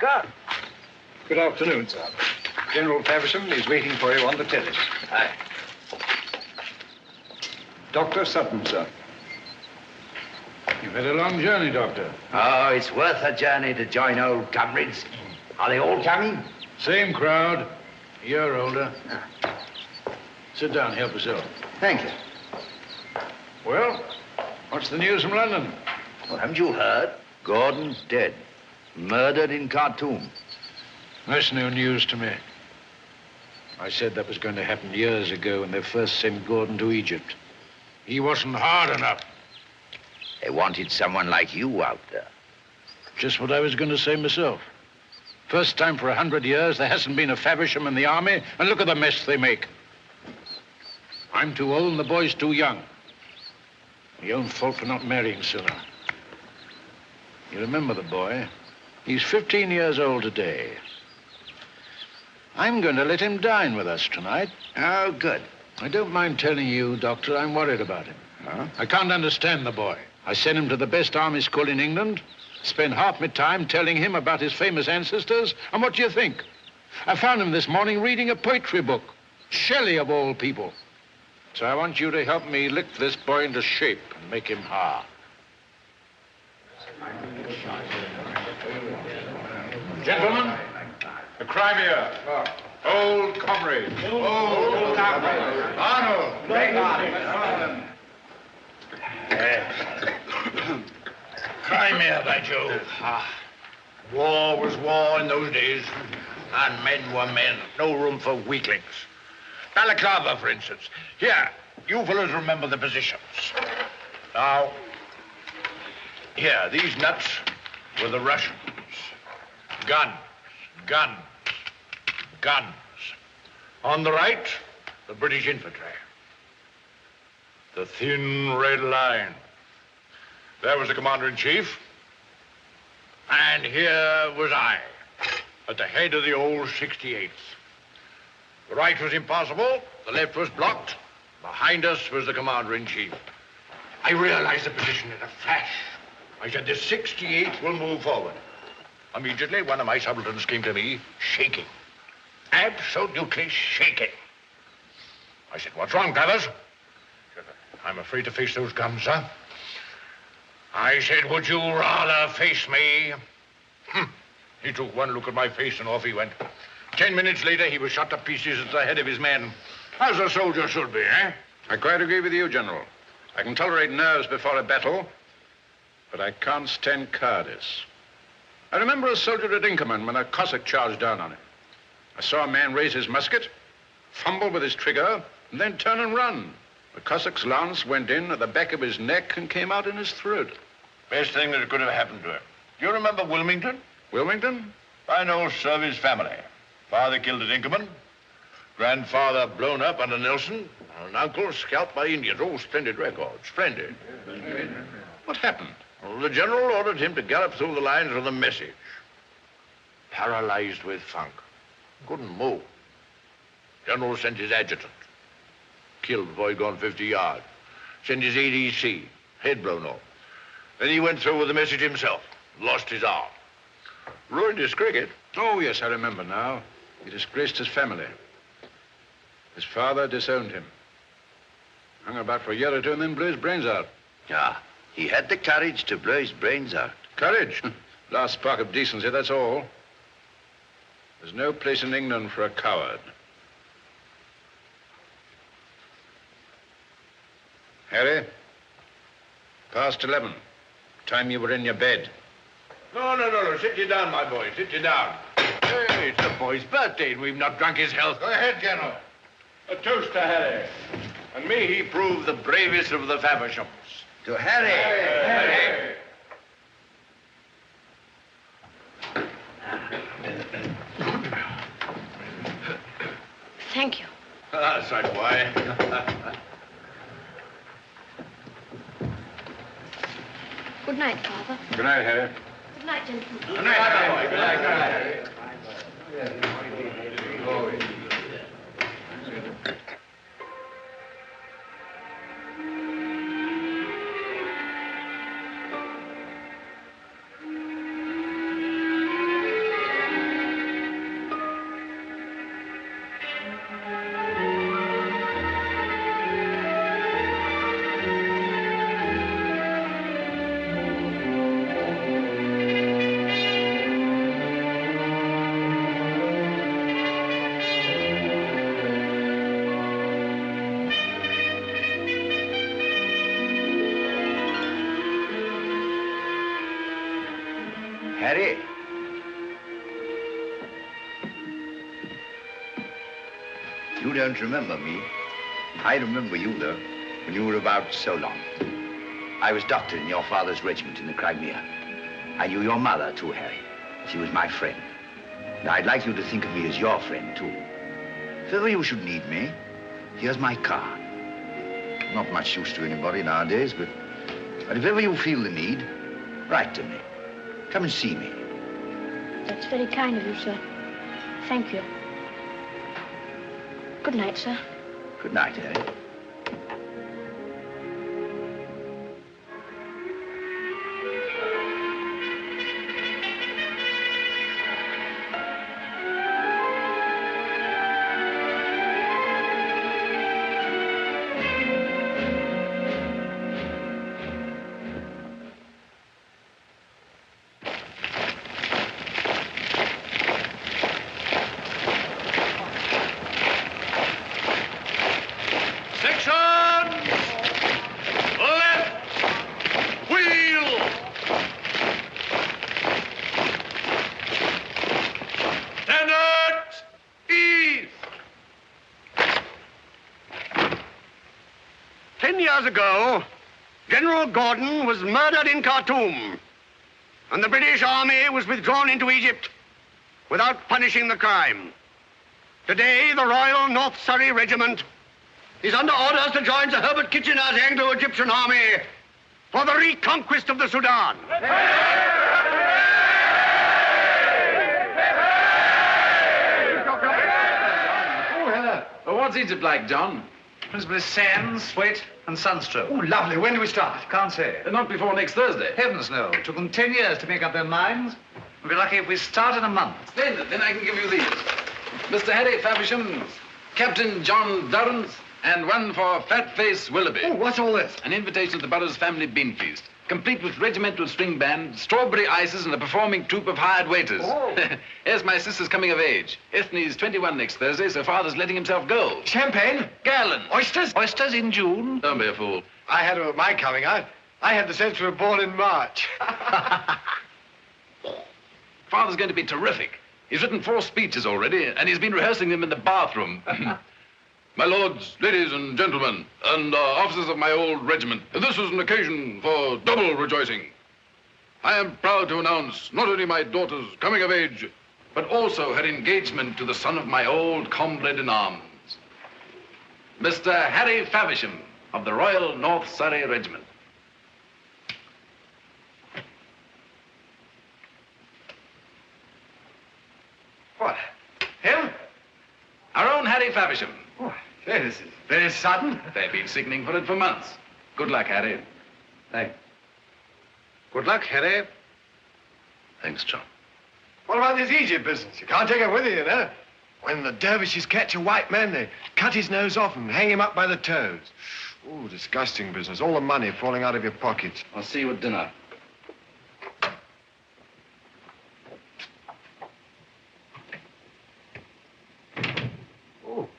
Doctor. Good afternoon, sir. General Faversham is waiting for you on the terrace. Aye. Dr. Sutton, sir. You've had a long journey, Doctor. Oh, it's worth a journey to join old comrades. Are they all coming? Same crowd. A year older. Sit down, help yourself. Thank you. Well, what's the news from London? Well, haven't you heard? Gordon's dead. Murdered in Khartoum. That's no news to me. I said that was going to happen years ago when they first sent Gordon to Egypt. He wasn't hard enough. They wanted someone like you out there. Just what I was going to say myself. First time for 100 years there hasn't been a Faversham in the army, and look at the mess they make. I'm too old and the boy's too young. My own fault for not marrying sooner. You remember the boy? He's 15 years old today. I'm going to let him dine with us tonight. Oh, good. I don't mind telling you, Doctor, I'm worried about him. Huh? I can't understand the boy. I sent him to the best army school in England, spent half my time telling him about his famous ancestors, and what do you think? I found him this morning reading a poetry book. Shelley, of all people. So I want you to help me lick this boy into shape and make him hard. Gentlemen, the Crimea. Old comrades. Old comrades. Arnold. Crimea, by Jove. War was war in those days, and men were men. No room for weaklings. Balaclava, for instance. Here, you fellows remember the positions. Now, here, these nuts were the Russians. Guns, guns, guns. On the right, the British infantry. The thin red line. There was the commander-in-chief. And here was I, at the head of the old 68th. The right was impassable, the left was blocked. Behind us was the commander-in-chief. I realized the position in a flash. I said, the 68th will move forward. Immediately, one of my subalterns came to me, shaking. Absolutely shaking. I said, what's wrong, Travers? I'm afraid to face those guns, sir. I said, would you rather face me? He took one look at my face and off he went. 10 minutes later, he was shot to pieces at the head of his men. As a soldier should be, eh? I quite agree with you, General. I can tolerate nerves before a battle, but I can't stand cowardice. I remember a soldier at Inkerman when a Cossack charged down on him. I saw a man raise his musket, fumble with his trigger, and then turn and run. The Cossack's lance went in at the back of his neck and came out in his throat. Best thing that could have happened to him. Do you remember Wilmington? Wilmington? Fine old service family. Father killed at Inkerman, grandfather blown up under Nelson, and uncle scalped by Indians. Oh, splendid record, splendid. What happened? Well, the general ordered him to gallop through the lines with a message. Paralyzed with funk. Couldn't move. General sent his adjutant. Killed before he'd gone 50 yards. Sent his ADC. Head blown off. Then he went through with the message himself. Lost his arm. Ruined his cricket. Oh, yes, I remember now. He disgraced his family. His father disowned him. Hung about for a year or two and then blew his brains out. Yeah, he had the courage to blow his brains out. Courage? Last spark of decency, that's all. There's no place in England for a coward. Harry, past 11. Time you were in your bed. No. Sit you down, my boy. Sit you down. Hey, it's the boy's birthday, and we've not drunk his health. Go ahead, General. A toast to Harry. And may he prove the bravest of the Favershams. To Harry. Harry. Thank you. That's right, boy. Good night, Father. Good night, Harry. Good night, gentlemen. Good night, my boy. Good night, Harry. Harry. You don't remember me. I remember you, though, when you were about so long. I was doctor in your father's regiment in the Crimea. I knew your mother, too, Harry. She was my friend. And I'd like you to think of me as your friend, too. If ever you should need me, here's my card. Not much use to anybody nowadays, but if ever you feel the need, write to me. Come and see me. That's very kind of you, sir. Thank you. Good night, sir. Good night, Harry. Years ago, General Gordon was murdered in Khartoum, and the British Army was withdrawn into Egypt without punishing the crime. Today, the Royal North Surrey Regiment is under orders to join Sir Herbert Kitchener's Anglo-Egyptian Army for the reconquest of the Sudan. Well, what's Egypt like, John? Principally sand, sweat, and sunstroke. Oh, lovely. When do we start? Can't say. Not before next Thursday. Heavens, no. It took them 10 years to make up their minds. We'll be lucky if we start in a month. Then I can give you these. Mr. Harry Faversham, Captain John Durrance, and one for Fatface Willoughby. Oh, what's all this? An invitation to the Burroughs family bean feast, complete with regimental string band, strawberry ices, and a performing troupe of hired waiters. Oh. Yes, my sister's coming of age. Ethne's 21 next Thursday, so father's letting himself go. Champagne? Gallon. Oysters? Oysters in June? Don't be a fool. I had my coming. I had the sense to have born in March. Father's going to be terrific. He's written 4 speeches already, and he's been rehearsing them in the bathroom. My lords, ladies and gentlemen, and officers of my old regiment, this is an occasion for double rejoicing. I am proud to announce not only my daughter's coming of age, but also her engagement to the son of my old comrade in arms, Mr. Harry Faversham of the Royal North Surrey Regiment. What? Him? Our own Harry Faversham. Oh, this is very sudden. They've been signaling for it for months. Good luck, Harry. Thanks. Good luck, Harry. Thanks, John. What about this Egypt business? You can't take him with you, you know. When the dervishes catch a white man, they cut his nose off and hang him up by the toes. Oh, disgusting business. All the money falling out of your pockets. I'll see you at dinner. Oh,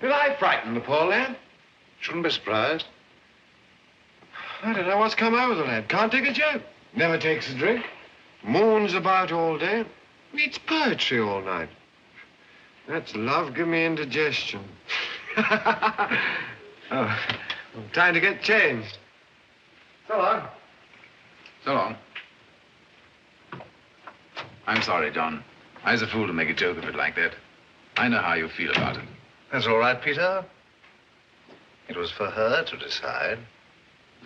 did I frighten the poor lad? Shouldn't be surprised. I don't know what's come over the lad. Can't take a joke. Never takes a drink. Moons about all day. Reads poetry all night. That's love. Give me indigestion. Oh, time to get changed. So long. So long. I'm sorry, John. I was a fool to make a joke of it like that. I know how you feel about it. That's all right, Peter. It was for her to decide.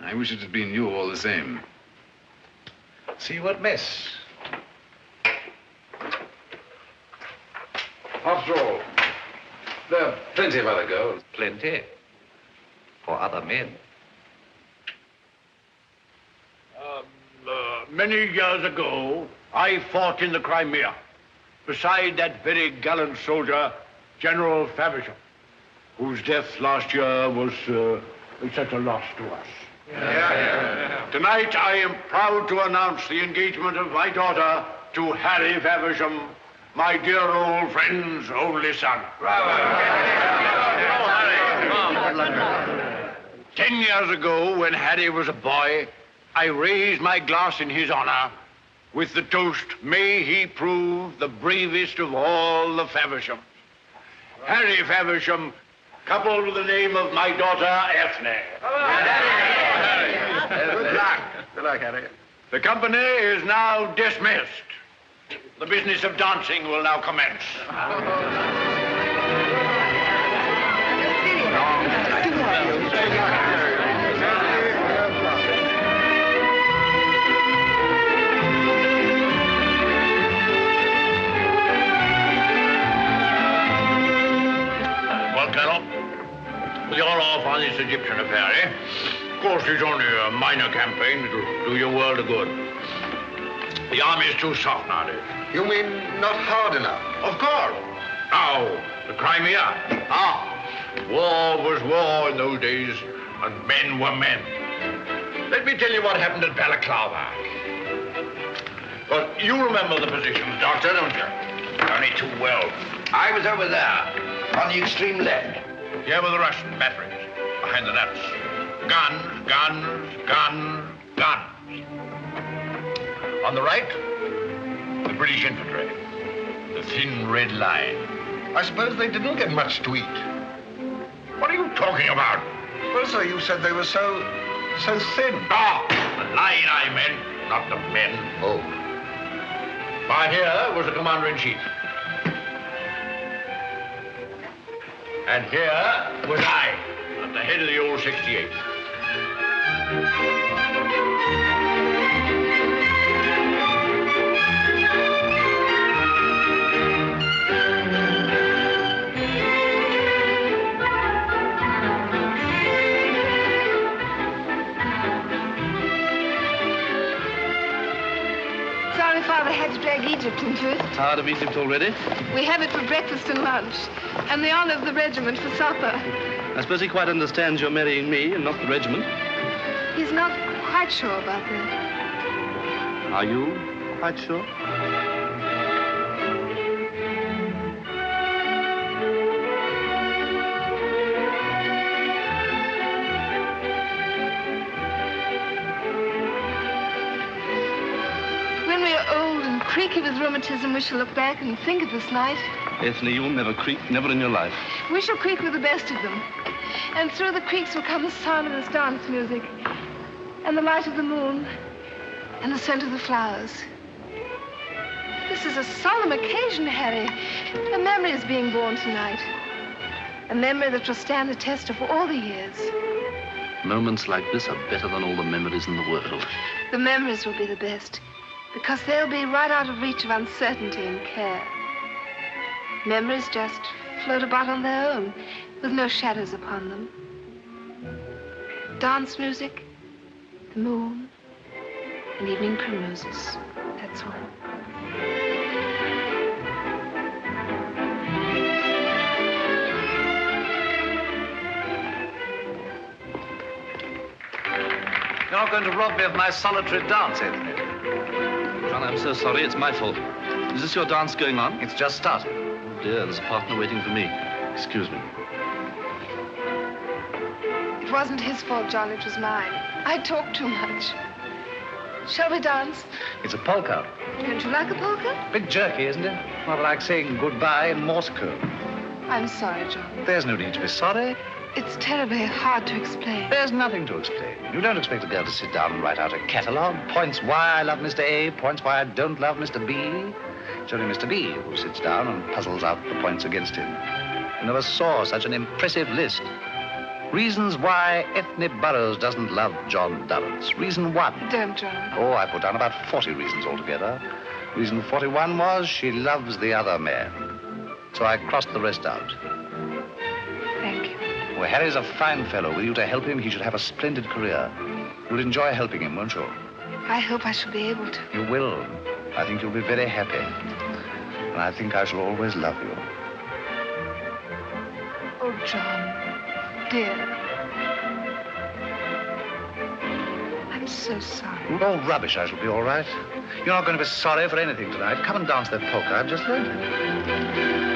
I wish it had been you all the same. See you at mess. After all, there are plenty of other girls. Plenty. For other men. Many years ago, I fought in the Crimea beside that very gallant soldier, General Faversham. whose death last year was such a loss to us. Tonight, I am proud to announce the engagement of my daughter to Harry Faversham, my dear old friend's only son. 10 years ago, when Harry was a boy, I raised my glass in his honor with the toast, may he prove the bravest of all the Favershams. Harry Faversham, coupled with the name of my daughter, Ethne. Good luck. Good luck, Harry. The company is now dismissed. The business of dancing will now commence. Well, Colonel, you're off on this Egyptian affair, eh? Of course, it's only a minor campaign. It'll do your world of good. The army's too soft nowadays. You mean not hard enough? Of course. Now, the Crimea. War was war in those days, and men were men. Let me tell you what happened at Balaclava. Well, you remember the positions, Doctor, don't you? Only too well. I was over there, on the extreme left. Here were the Russian batteries, behind the nuts. Guns, guns, guns, guns. On the right, the British infantry, the thin red line. I suppose they didn't get much to eat. What are you talking about? Well, sir, you said they were so thin. The line I meant, not the men. Oh. By here was the commander-in-chief. And here was I, at the head of the old 68th. Sorry Father had to drag Egypt into it. Tired of Egypt already? We have it for breakfast and lunch, and the honor of the regiment for supper. I suppose he quite understands you're marrying me and not the regiment. He's not quite sure about that. Are you quite sure? When we are old and creaky with rheumatism, we shall look back and think of this night. Ethne, you'll never creak, never in your life. We shall creak with the best of them. And through the creaks will come the sound of this dance music, and the light of the moon, and the scent of the flowers. This is a solemn occasion, Harry. A memory is being born tonight. A memory that will stand the test of all the years. Moments like this are better than all the memories in the world. The memories will be the best, because they'll be right out of reach of uncertainty and care. Memories just float about on their own, with no shadows upon them. Dance music, the moon, and evening primroses. That's all. You're not going to rob me of my solitary dance, Anthony. John, I'm so sorry. It's my fault. Is this your dance going on? It's just started. Oh, dear, there's a partner waiting for me. Excuse me. It wasn't his fault, John. It was mine. I talked too much. Shall we dance? It's a polka. Don't you like a polka? Bit jerky, isn't it? Not like saying goodbye in Morse code. I'm sorry, John. There's no need to be sorry. It's terribly hard to explain. There's nothing to explain. You don't expect a girl to sit down and write out a catalogue. Points why I love Mr. A, points why I don't love Mr. B. It's only Mr. B who sits down and puzzles out the points against him. I never saw such an impressive list. Reasons why Ethne Burrows doesn't love John Durrance. Reason 1. Don't, John. Oh, I put down about 40 reasons altogether. Reason 41 was she loves the other man. So I crossed the rest out. Thank you. Well, Harry's a fine fellow. With you to help him, he should have a splendid career. You'll enjoy helping him, won't you? I hope I shall be able to. You will. I think you'll be very happy. And I think I shall always love you. Oh, John, dear. I'm so sorry. Oh, rubbish, I shall be all right. You're not going to be sorry for anything tonight. Come and dance that polka. I've just learned it.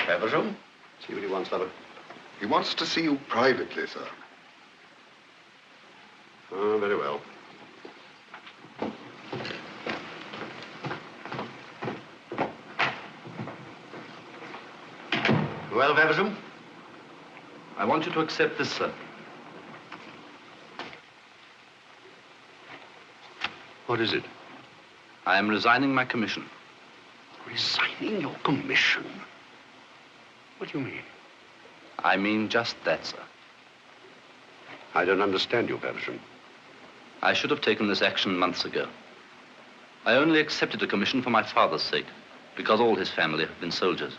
Feversham? See what he wants, Lover. He wants to see you privately, sir. Oh, very well. Well, Feversham? I want you to accept this, sir. What is it? I am resigning my commission. Resigning your commission? What do you mean? I mean just that, sir. I don't understand you, Feversham. I should have taken this action months ago. I only accepted a commission for my father's sake, because all his family have been soldiers.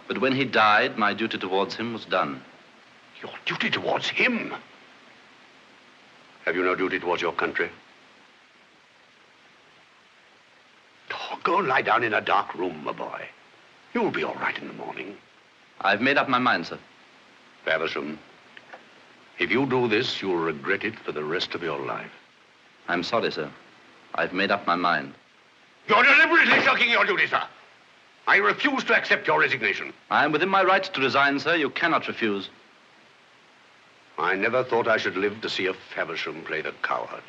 But when he died, my duty towards him was done. Your duty towards him? Have you no duty towards your country? Oh, go and lie down in a dark room, my boy. You'll be all right in the morning. I've made up my mind, sir. Feversham, if you do this, you'll regret it for the rest of your life. I'm sorry, sir. I've made up my mind. You're deliberately shirking your duty, sir. I refuse to accept your resignation. I am within my right to resign, sir. You cannot refuse. I never thought I should live to see a Feversham play the coward.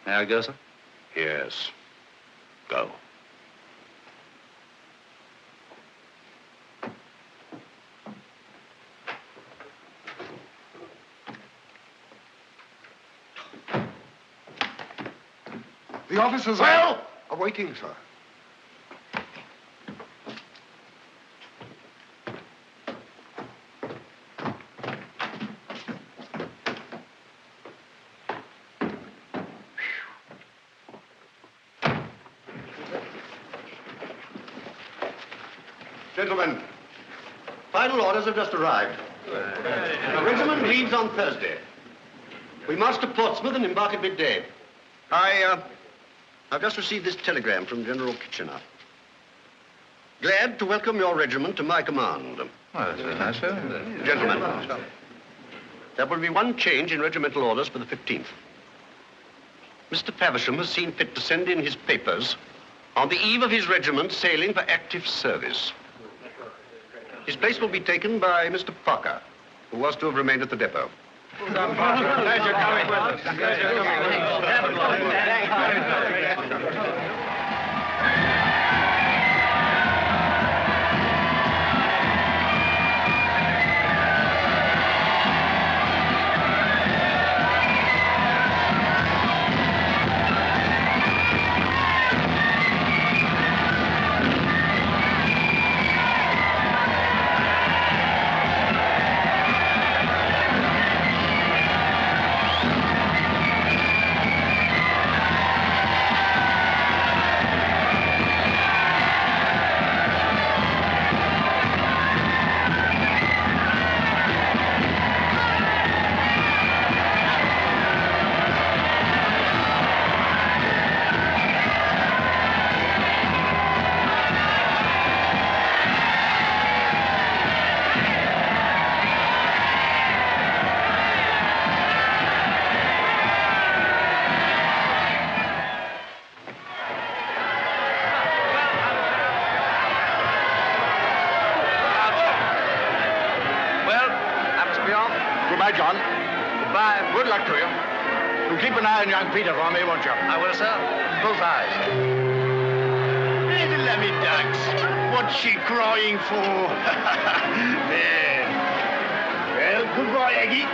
May I go, sir? Yes. Go. The officers Well? are waiting, sir. Gentlemen, final orders have just arrived. The regiment leaves on Thursday. We march to Portsmouth and embark at midday. I've just received this telegram from General Kitchener. Glad to welcome your regiment to my command. Well, that's very nice, sir. Gentlemen, there will be one change in regimental orders for the 15th. Mr. Faversham has seen fit to send in his papers on the eve of his regiment sailing for active service. His place will be taken by Mr. Parker, who was to have remained at the depot. Glad you're coming with us. Goodbye, John. Goodbye. Good luck to you. You'll keep an eye on young Peter for me, won't you? I will, sir. Both eyes. Little lemmy ducks. What's she crying for? There. Well, goodbye, Aggie.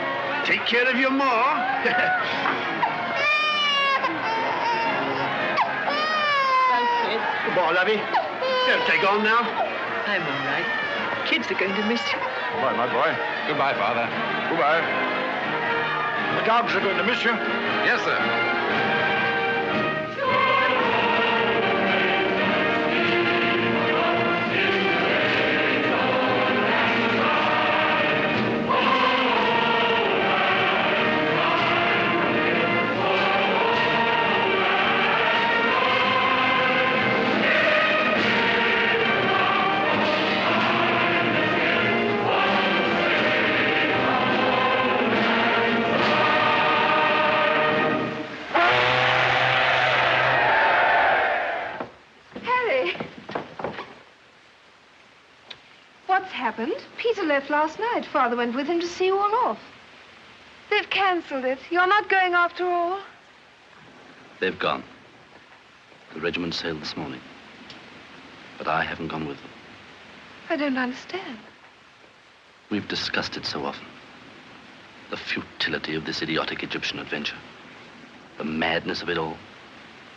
Take care of your ma. Goodbye, lovey. Don't take on now. I'm all right. kids are going to miss you. Goodbye, my boy. Goodbye, Father. Goodbye. The dogs are going to miss you. Yes, sir. Happened? Peter left last night. Father went with him to see you all off. They've cancelled it. You're not going after all? They've gone. The regiment sailed this morning. But I haven't gone with them. I don't understand. We've discussed it so often. The futility of this idiotic Egyptian adventure. The madness of it all.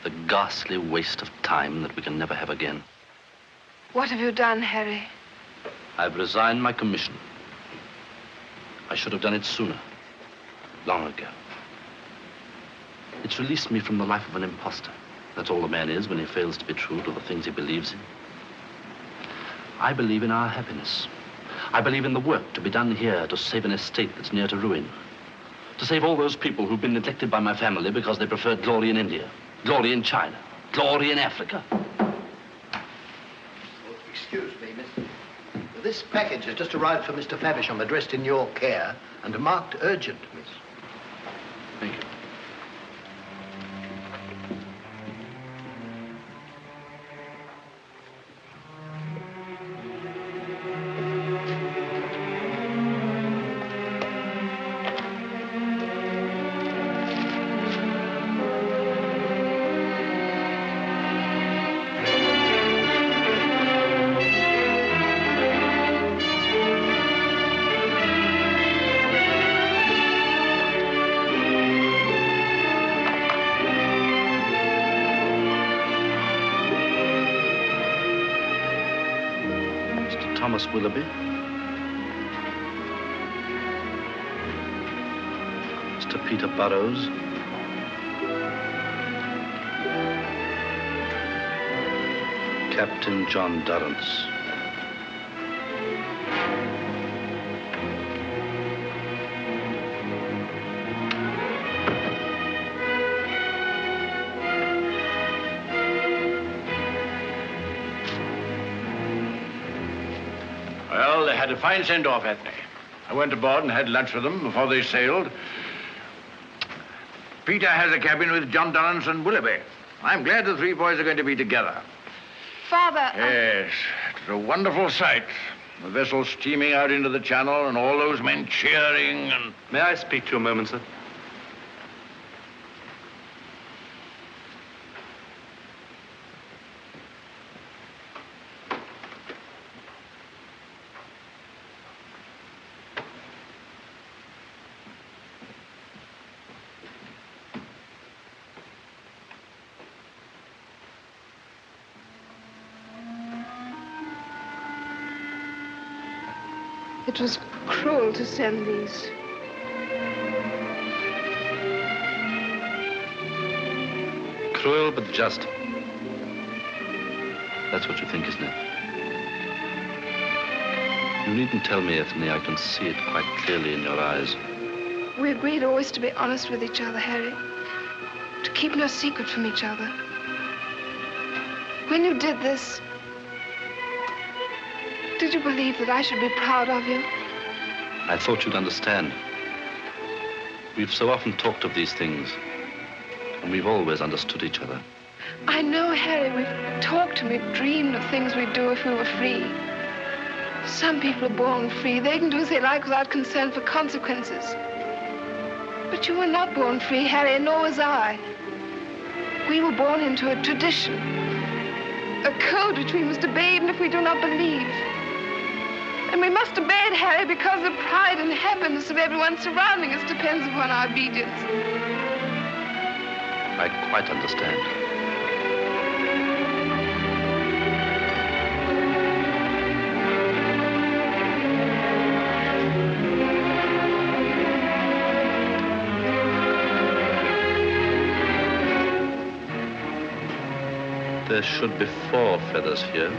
The ghastly waste of time that we can never have again. What have you done, Harry? I've resigned my commission. I should have done it sooner, long ago. It's released me from the life of an imposter. That's all a man is when he fails to be true to the things he believes in. I believe in our happiness. I believe in the work to be done here to save an estate that's near to ruin. To save all those people who've been neglected by my family because they preferred glory in India, glory in China, glory in Africa. Excuse me, miss. This package has just arrived for Mr. Faversham, addressed in your care and marked urgent, miss. Thank you. Thomas Willoughby. Mr. Peter Burrows. Captain John Durrance. Well, they had a fine send-off, hadn't they? I went aboard and had lunch with them before they sailed. Peter has a cabin with John Durrance and Willoughby. I'm glad the three boys are going to be together. Father... Yes, it was a wonderful sight. The vessel steaming out into the channel and all those men cheering and... May I speak to you a moment, sir? It was cruel to send these. Cruel but just. That's what you think, isn't it? You needn't tell me, Ethne. I can see it quite clearly in your eyes. We agreed always to be honest with each other, Harry. To keep no secret from each other. When you did this, did you believe that I should be proud of you? I thought you'd understand. We've so often talked of these things, and we've always understood each other. I know, Harry, we've talked and we've dreamed of things we'd do if we were free. Some people are born free. They can do as they like without concern for consequences. But you were not born free, Harry, and nor was I. We were born into a tradition, a code which we must obey even if we do not believe. And we must obey it, Harry, because the pride and happiness of everyone surrounding us depends upon our obedience. I quite understand. There should be 4 feathers here.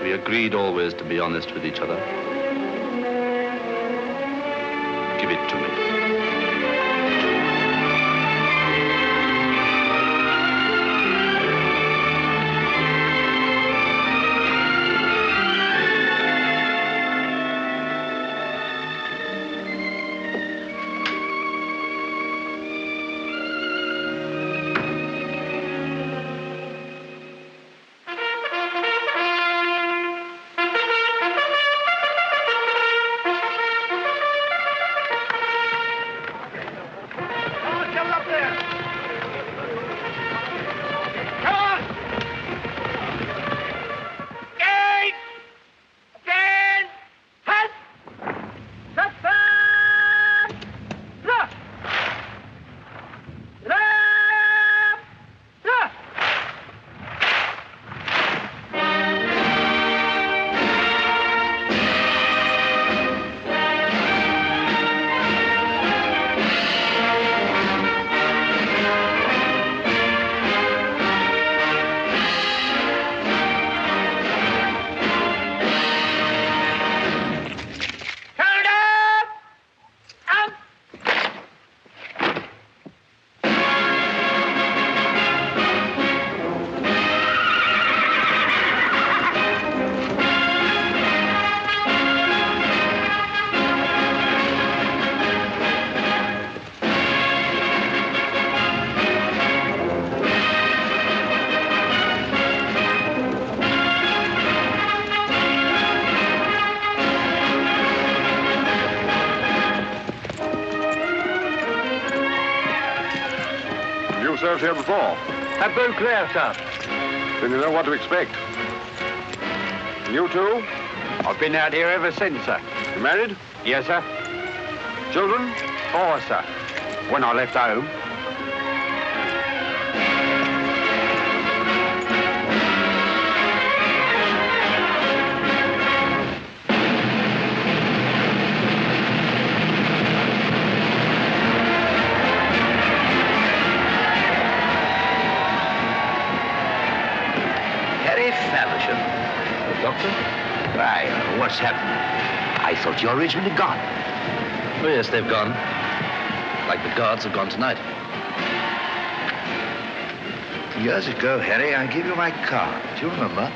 We agreed always to be honest with each other. Give it to me. Served here before? At Beauclair, sir. Then you know what to expect. And you too? I've been out here ever since, sir. You married? Yes, sir. Children? 4, sir. When I left home. Doctor? Why, what's happened? I thought your regiment had gone. Oh, yes, they've gone. Like the guards have gone tonight. Years ago, Harry, I gave you my card. Do you remember?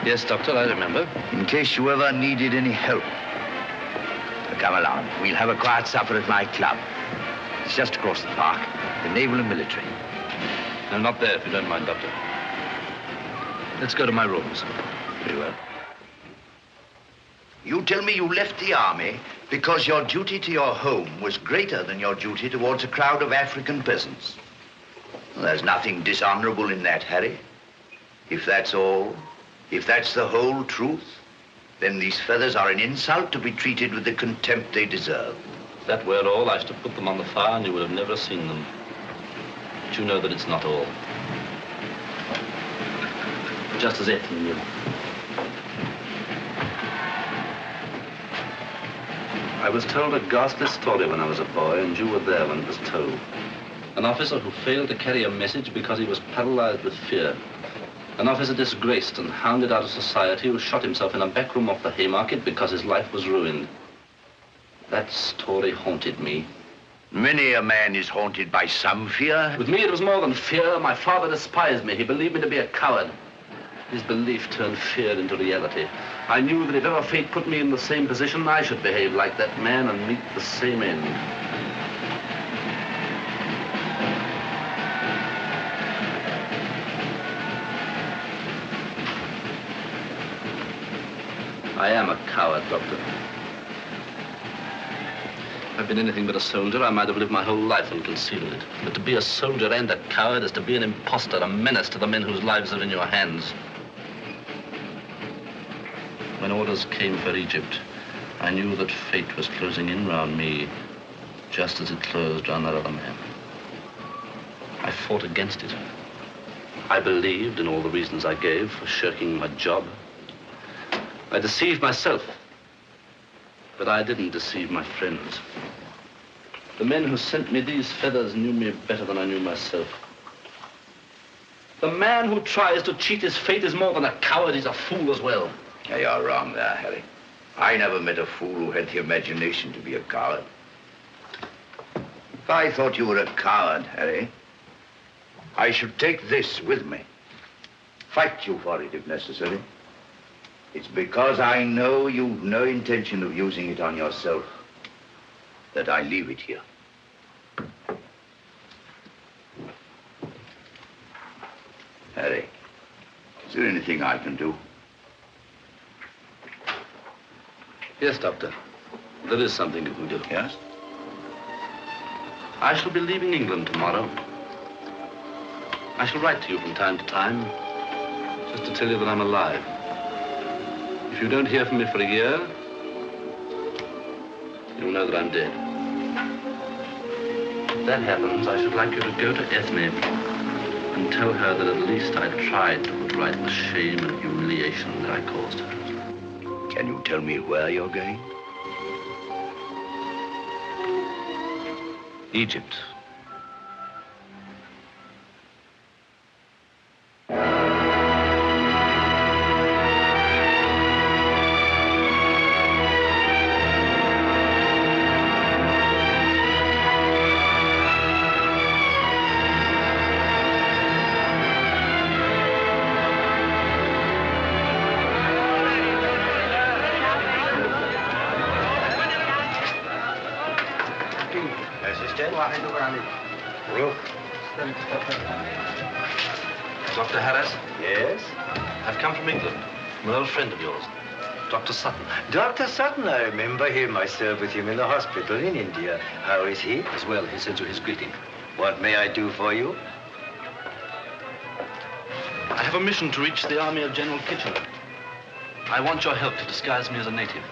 Yes, Doctor, I remember. In case you ever needed any help. Come along. We'll have a quiet supper at my club. It's just across the park. The naval and military. No, not there, if you don't mind, Doctor. Let's go to my rooms. Very well. You tell me you left the army because your duty to your home was greater than your duty towards a crowd of African peasants. Well, there's nothing dishonorable in that, Harry. If that's all, if that's the whole truth, then these feathers are an insult to be treated with the contempt they deserve. If that were all, I should have put them on the fire and you would have never seen them. But you know that it's not all. Just as Ethel knew. I was told a ghastly story when I was a boy, and you were there when it was told. An officer who failed to carry a message because he was paralyzed with fear. An officer disgraced and hounded out of society who shot himself in a back room off the Haymarket because his life was ruined. That story haunted me. Many a man is haunted by some fear. With me, it was more than fear. My father despised me. He believed me to be a coward. His belief turned fear into reality. I knew that if ever fate put me in the same position, I should behave like that man and meet the same end. I am a coward, Doctor. If I'd been anything but a soldier, I might have lived my whole life and concealed it. But to be a soldier and a coward is to be an imposter, a menace to the men whose lives are in your hands. When orders came for Egypt, I knew that fate was closing in round me, just as it closed round that other man. I fought against it. I believed in all the reasons I gave for shirking my job. I deceived myself, but I didn't deceive my friends. The men who sent me these feathers knew me better than I knew myself. The man who tries to cheat his fate is more than a coward, he's a fool as well. Yeah, you're wrong there, Harry. I never met a fool who had the imagination to be a coward. If I thought you were a coward, Harry, I should take this with me. Fight you for it if necessary. It's because I know you've no intention of using it on yourself that I leave it here. Harry, is there anything I can do? Yes, Doctor. There is something you can do. Yes? I shall be leaving England tomorrow. I shall write to you from time to time, just to tell you that I'm alive. If you don't hear from me for a year, you'll know that I'm dead. If that happens, I should like you to go to Ethne and tell her that at least I tried to put right the shame and humiliation that I caused her. Can you tell me where you're going? Egypt. Dr. Harris? Yes? I've come from England. I'm an old friend of yours, Dr. Sutton. Dr. Sutton, I remember him. I served with him in the hospital in India. How is he? As well, he sends you his greeting. What may I do for you? I have a mission to reach the army of General Kitchener. I want your help to disguise me as a native.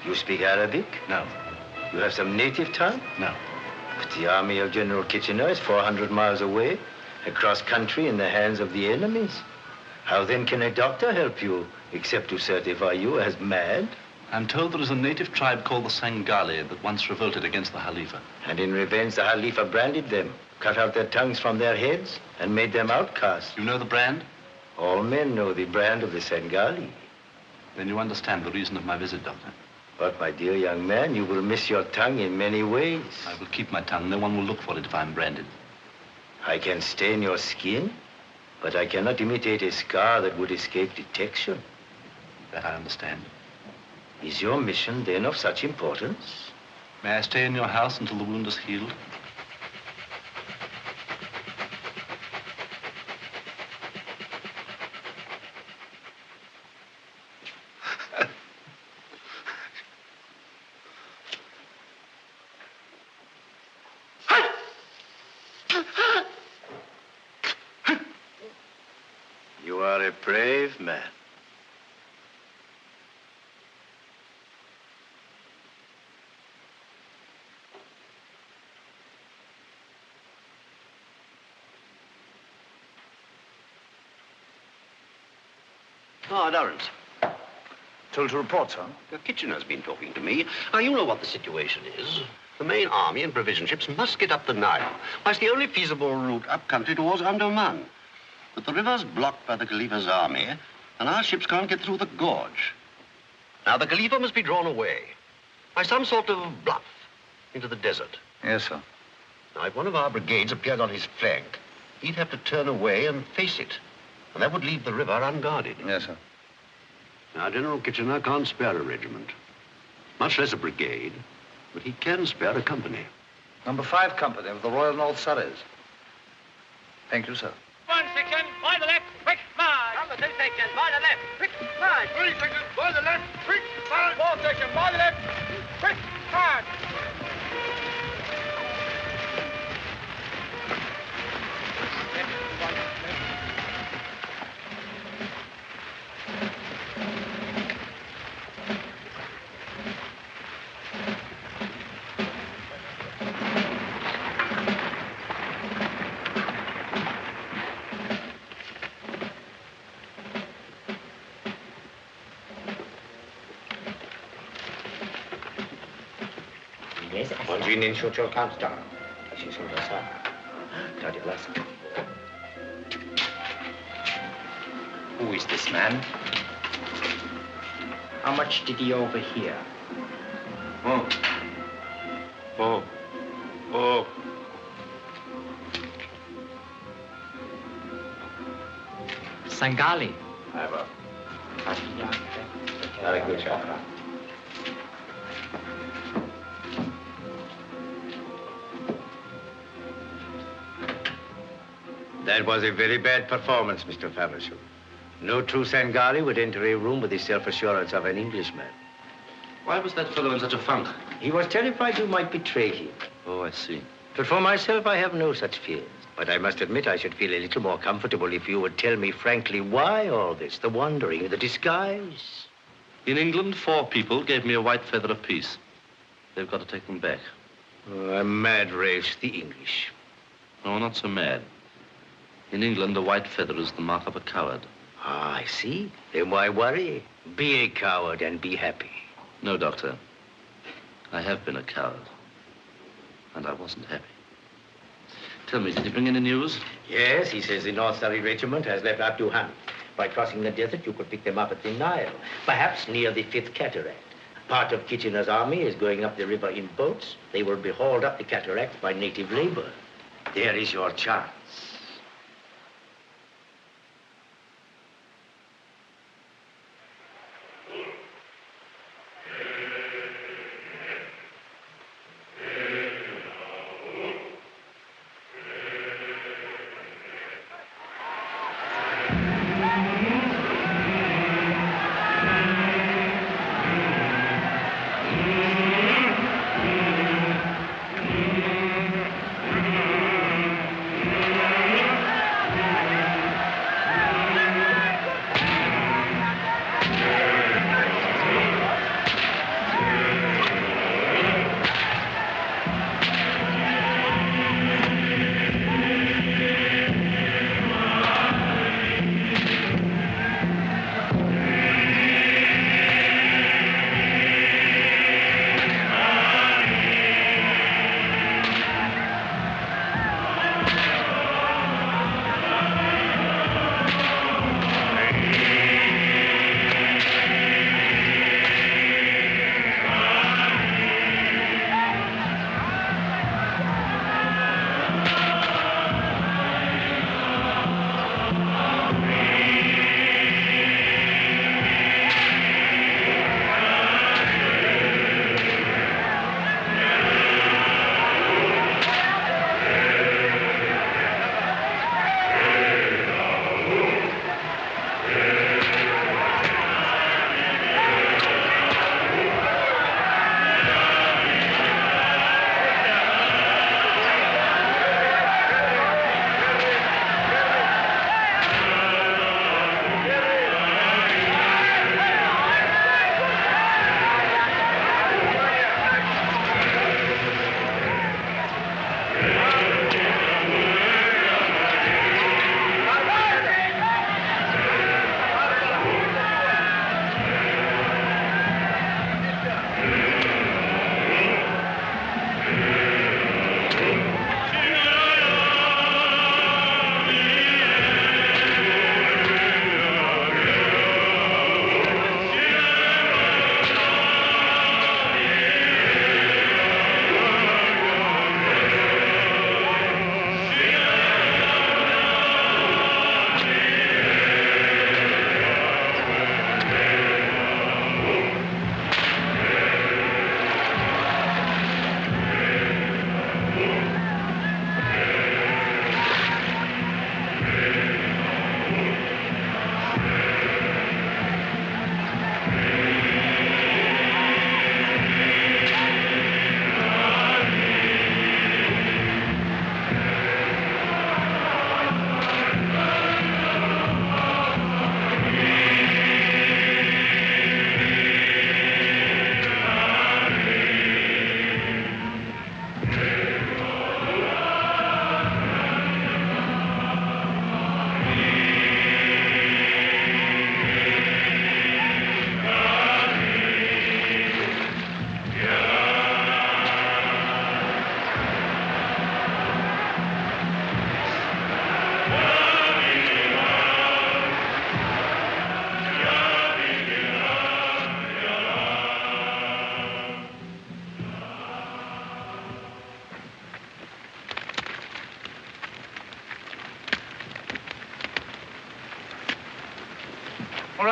You speak Arabic? No. You have some native tongue? No. But the army of General Kitchener is 400 miles away, across country in the hands of the enemies. How then can a doctor help you, except to certify you as mad? I'm told there is a native tribe called the Sangali that once revolted against the Khalifa. And in revenge, the Khalifa branded them, cut out their tongues from their heads, and made them outcasts. You know the brand? All men know the brand of the Sangali. Then you understand the reason of my visit, Doctor. But, my dear young man, you will miss your tongue in many ways. I will keep my tongue. No one will look for it if I'm branded. I can stain your skin, but I cannot imitate a scar that would escape detection. That I understand. Is your mission then of such importance? May I stay in your house until the wound is healed? You are a brave man. Ah, Lawrence. Told to report, sir. Kitchener's been talking to me. Now, you know what the situation is. The main army and provision ships must get up the Nile. Why, it's the only feasible route up country towards Andaman. But the river's blocked by the Khalifa's army, and our ships can't get through the gorge. Now, the Khalifa must be drawn away by some sort of bluff into the desert. Yes, sir. Now, if one of our brigades appeared on his flank, he'd have to turn away and face it. And that would leave the river unguarded. Yes, sir. Now, General Kitchener can't spare a regiment, much less a brigade, but he can spare a company. Number 5 company of the Royal North Surreys. Thank you, sir. 1 section, by the left, quick march. Number 2 section, by the left, quick march. 3 section, by the left, quick march. 4 section, by the left, quick march. 원주인인 쇼초 칸스타. 다시 손가사. 다리라스. Who is this man? How much did he overhear? Sangali. Very good, sir. That was a very bad performance, Mr. Faversham. No true Sangali would enter a room with the self-assurance of an Englishman. Why was that fellow in such a funk? He was terrified you might betray him. Oh, I see. But for myself, I have no such fears. But I must admit I should feel a little more comfortable if you would tell me frankly why all this, the wandering, the disguise. In England, 4 people gave me a white feather apiece. They've got to take them back. A mad race, the English. No, not so mad. In England, a white feather is the mark of a coward. Ah, I see. Then why worry? Be a coward and be happy. No, Doctor. I have been a coward. And I wasn't happy. Tell me, did he bring any news? Yes, he says the North Surrey Regiment has left Abdu Hunt. By crossing the desert, you could pick them up at the Nile, perhaps near the 5th Cataract. Part of Kitchener's army is going up the river in boats. They will be hauled up the cataract by native labor. There is your chance.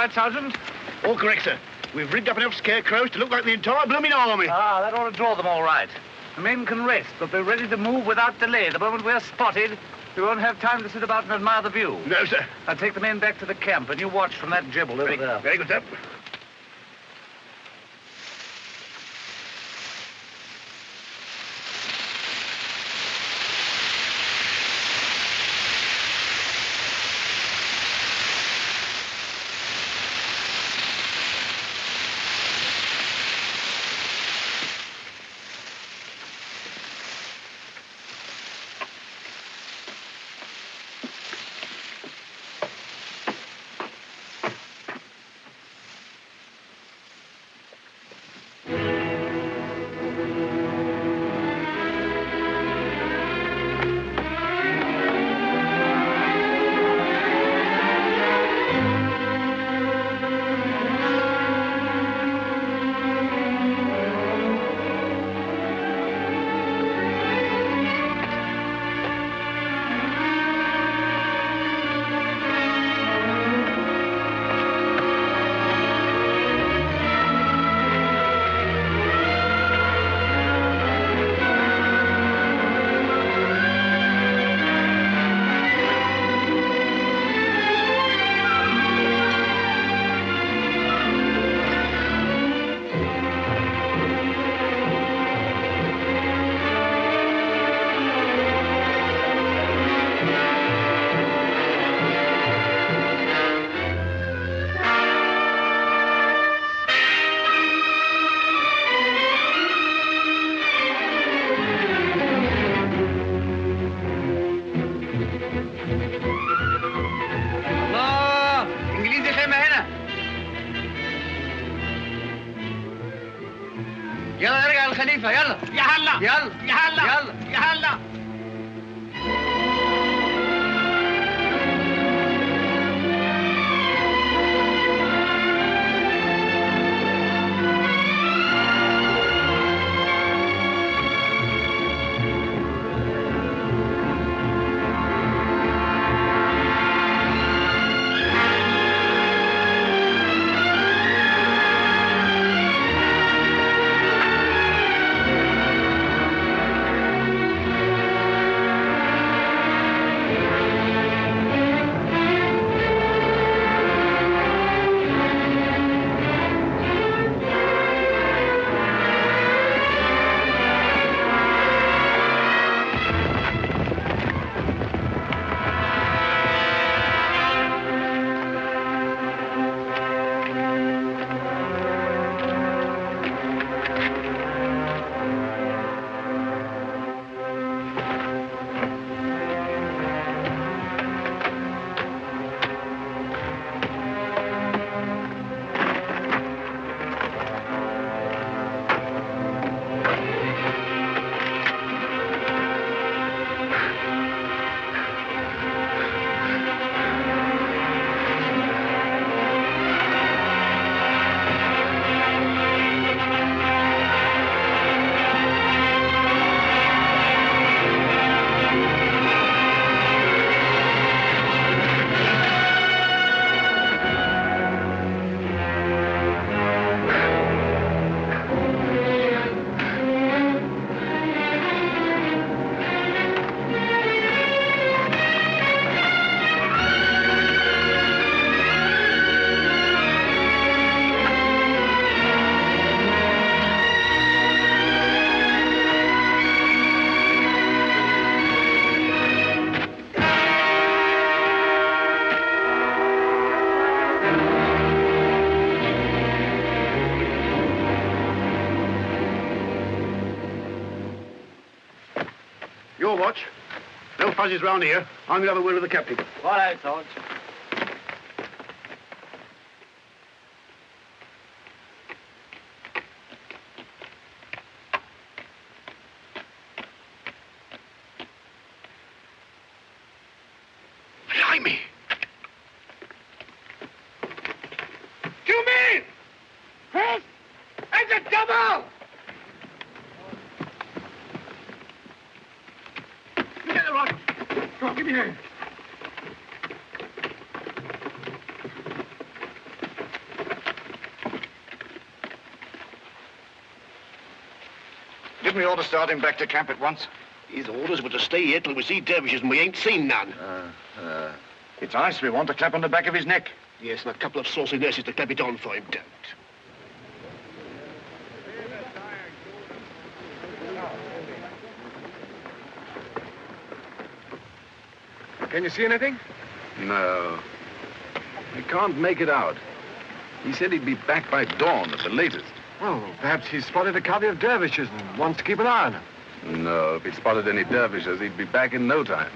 right, Sergeant? All correct, sir. We've rigged up enough scarecrows to look like the entire blooming army. Ah, that ought to draw them all right. The men can rest, but be ready to move without delay. The moment we're spotted, we won't have time to sit about and admire the view. No, sir. I'll take the men back to the camp, and you watch from that jibble over there. Very good, sir. يلا نرجع للخليفة يلا يا هلا يلا يا هلا يلا يا هلا Your watch. No fuzzies round here. I'm going to have a word with the captain. All right, Sarge. Blimey! 2 men! Chris! It's a double! Get the rod. Come on, give me a hand. Hadn't we ought to start him back to camp at once? His orders were to stay here till we see dervishes, and we ain't seen none. It's ice we want to clap on the back of his neck. Yes, and a couple of saucy nurses to clap it on for him. Don't. Can you see anything? No. I can't make it out. He said he'd be back by dawn at the latest. Well, perhaps he's spotted a covey of dervishes and wants to keep an eye on them. No, if he'd spotted any dervishes, he'd be back in no time.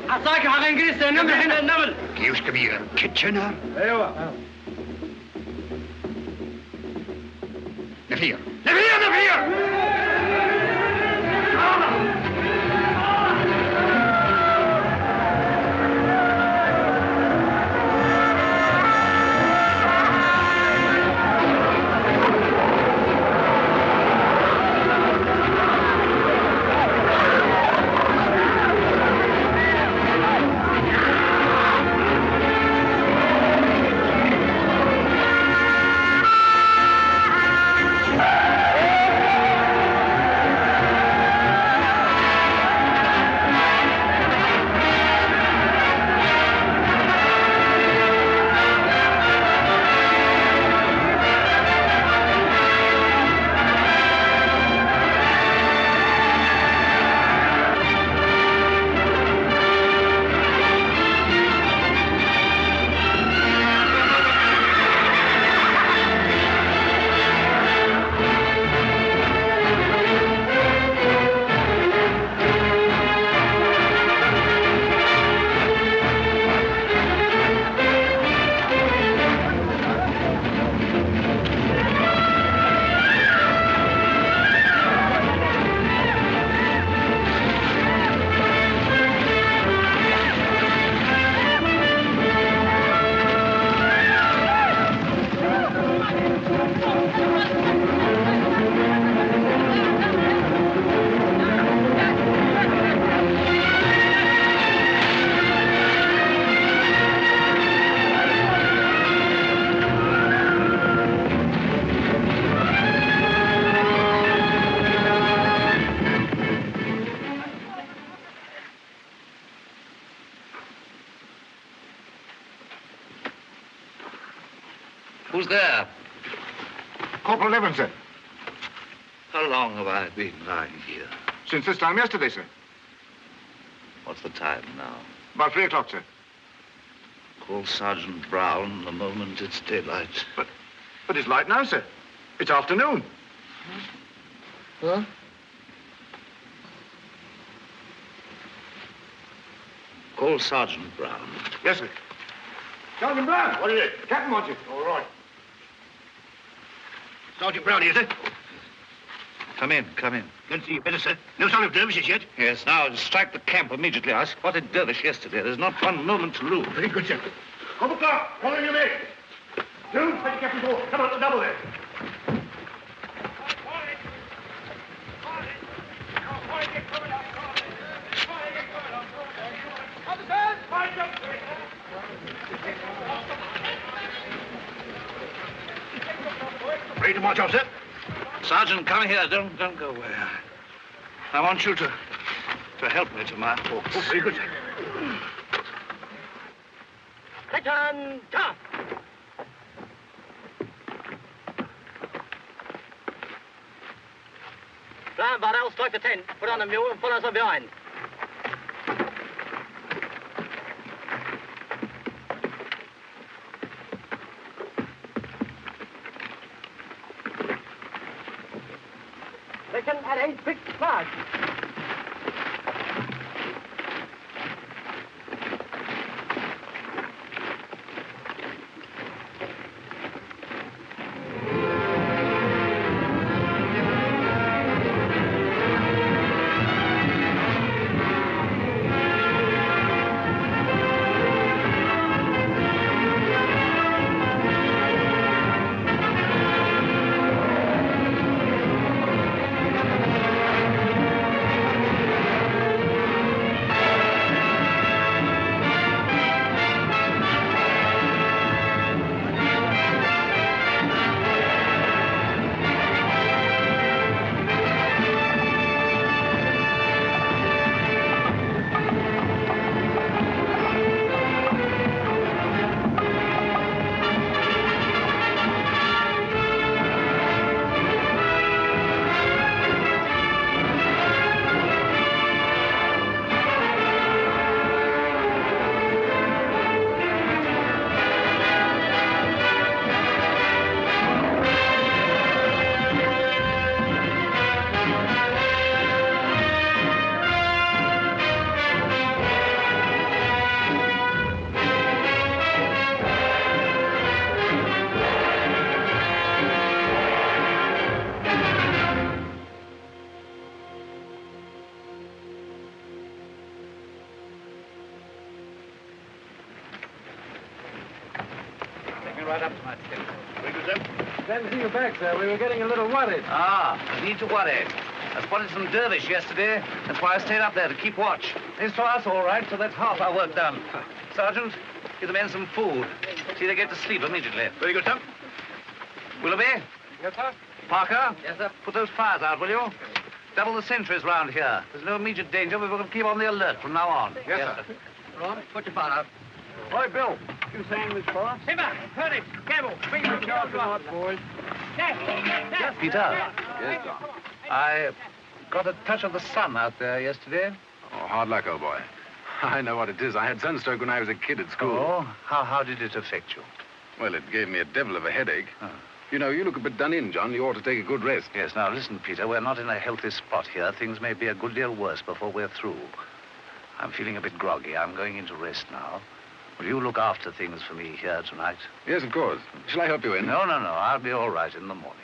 عطاك حق انجليز النمل حين النمل كيوش كبير كيتشنر ايوه نفير نفير نفير Who's there? Corporal Evans, sir. How long have I been lying here? Since this time yesterday, sir. What's the time now? About 3 o'clock, sir. Call Sergeant Brown the moment it's daylight. But it's light now, sir. It's afternoon. Huh? Call Sergeant Brown. Yes, sir. Sergeant Brown, what is it? The captain wants you. All right. Sergeant Brown here, sir. Come in, come in. Good to see you better, sir. No sign of dervishes yet? Yes, now strike the camp immediately. I spotted dervish yesterday. There's not one moment to lose. Very good, sir. Over clock, calling you men. Two, take the captain's door. Come on, the double there. Ready to march off, sir? Sergeant, come here. Don't go away. I want you to help me to my horse. Oh, very good, sir. Takanda! Climb, Barrel, strike the tent, put on the mule, and pull us up behind. Section at 8, quick, march. Right up to my tent. Very good, sir. Glad to see you back, sir. We were getting a little worried. No need to worry. I spotted some dervish yesterday. That's why I stayed up there to keep watch. They saw us all right, so that's half our work done. Sergeant, give the men some food. See they get to sleep immediately. Very good, sir. Willoughby? Yes, sir. Parker? Yes, sir. Put those fires out, will you? Double the sentries round here. There's no immediate danger. We're going to keep on the alert from now on. Yes, sir. Ron, put your fire out. Oi, Bill. You saying this for us? Simba, Curtis, Campbell, bring the charge out, boys. Yes, Peter? Yes, John. I got a touch of the sun out there yesterday. Oh, hard luck, old boy. I know what it is. I had sunstroke when I was a kid at school. Oh? How did it affect you? Well, it gave me a devil of a headache. Oh. You know, you look a bit done in, John. You ought to take a good rest. Yes, now listen, Peter. We're not in a healthy spot here. Things may be a good deal worse before we're through. I'm feeling a bit groggy. I'm going into rest now. Will you look after things for me here tonight? Yes, of course. Shall I help you in? No. I'll be all right in the morning.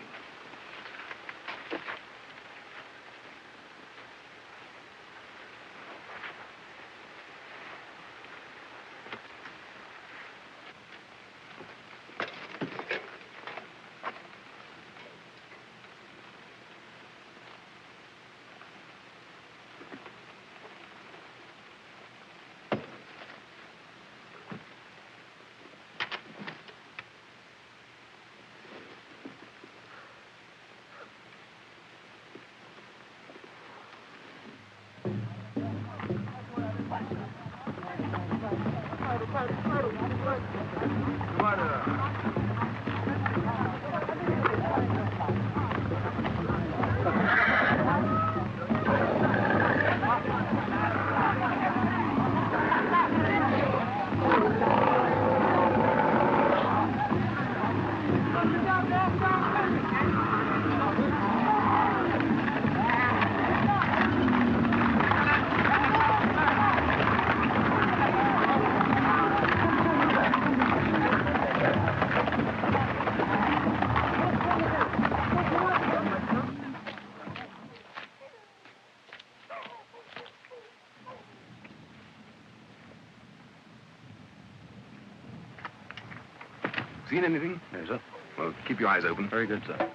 Seen anything? No, sir. Well, keep your eyes open. Very good, sir.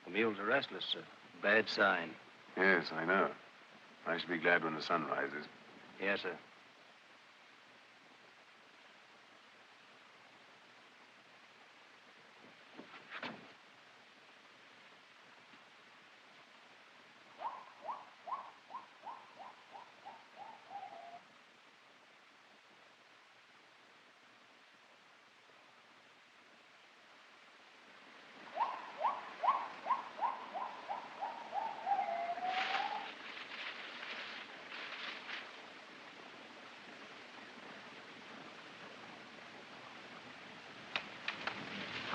The mules are restless, sir. Bad sign. Yes, I know. I should be glad when the sun rises. Yes, sir.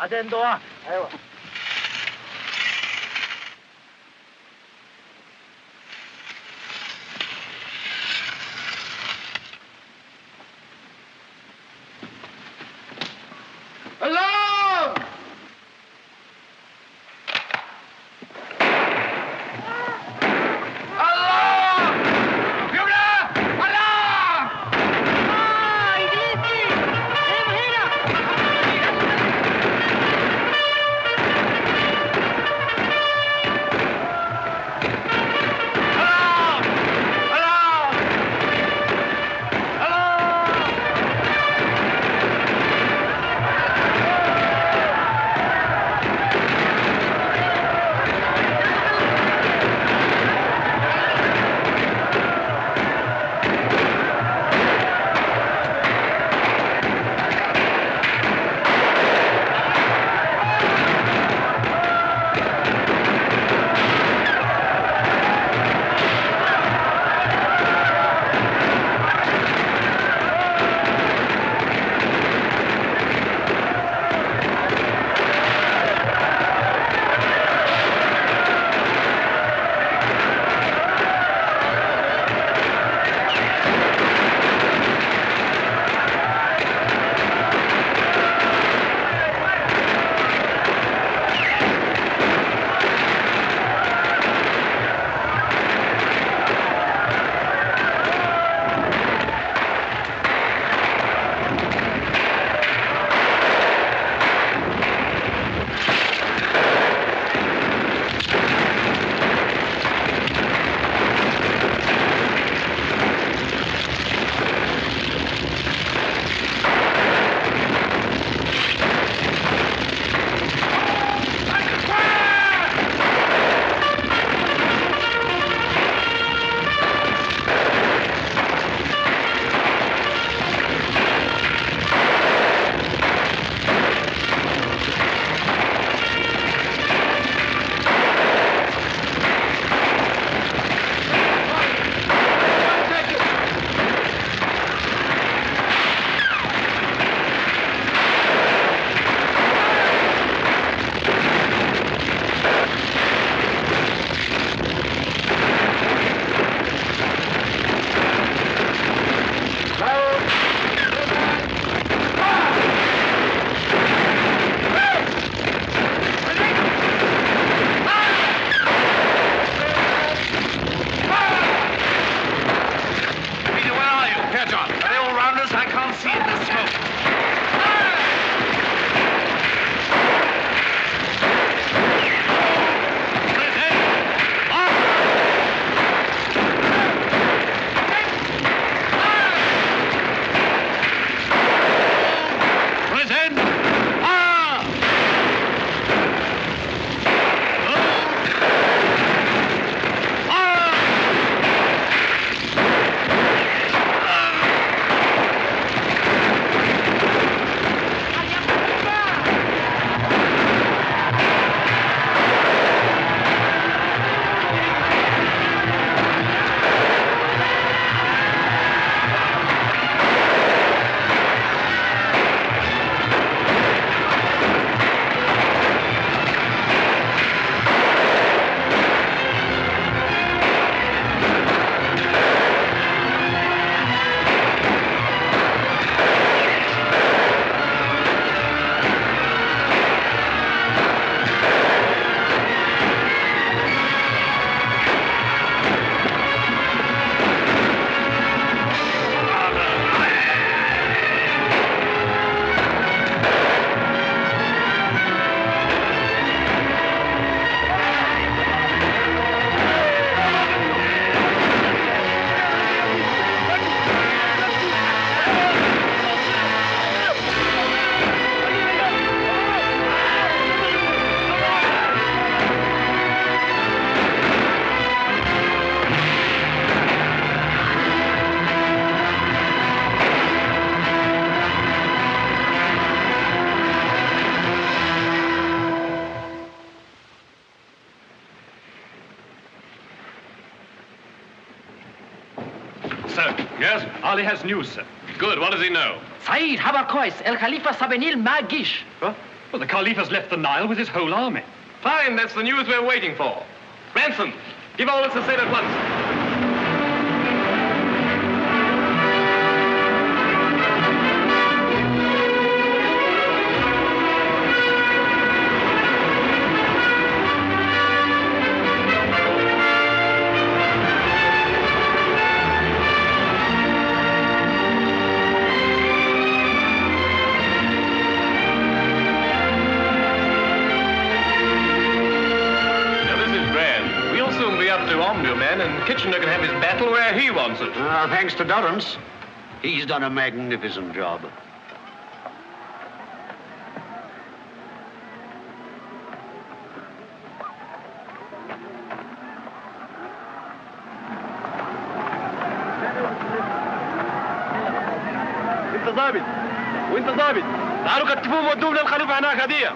아덴도와. 아이고. Alarm! Alarm! Bugler! Alarm! Ah, i det. Sir. Yes? Ali has news, sir. Good. What does he know? Said, Habakois, El Khalifa Sabenil Magish. Huh? Well, the Caliph has left the Nile with his whole army. Fine, that's the news we're waiting for. Ransom, give all this a sail at once. And Kitchener can have his battle where he wants it. Thanks to Durrance. He's done a magnificent job. انت ضابط وانت ضابط تعالوا كتفوهم ودوهم للخليفه هناك هديه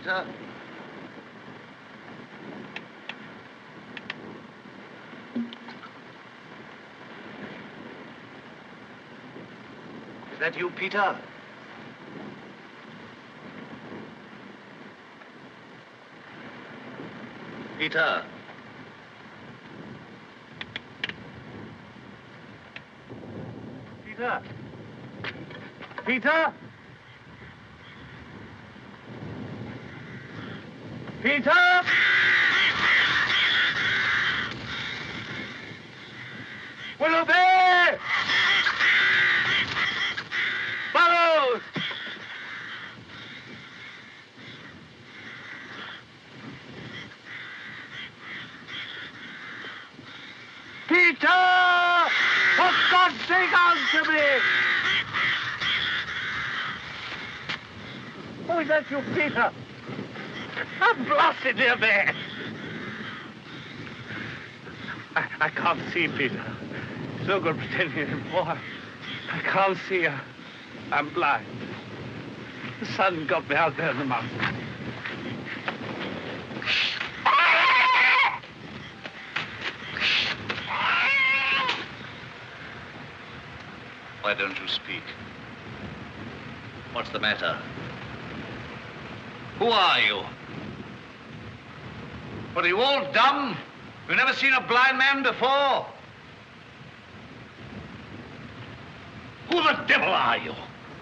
Peter? Is that you, Peter? Peter? Peter? Peter? Peter? Willoughby! Burrows! Peter! For God's sake, answer me! Oh, is that you, Peter? I'm blasted, dear man. I can't see, Peter. It's no good pretending anymore. I can't see. I'm blind. The sun got me out there in the mountains. Why don't you speak? What's the matter? Who are you? What, are you all dumb? You've never seen a blind man before? Who the devil are you?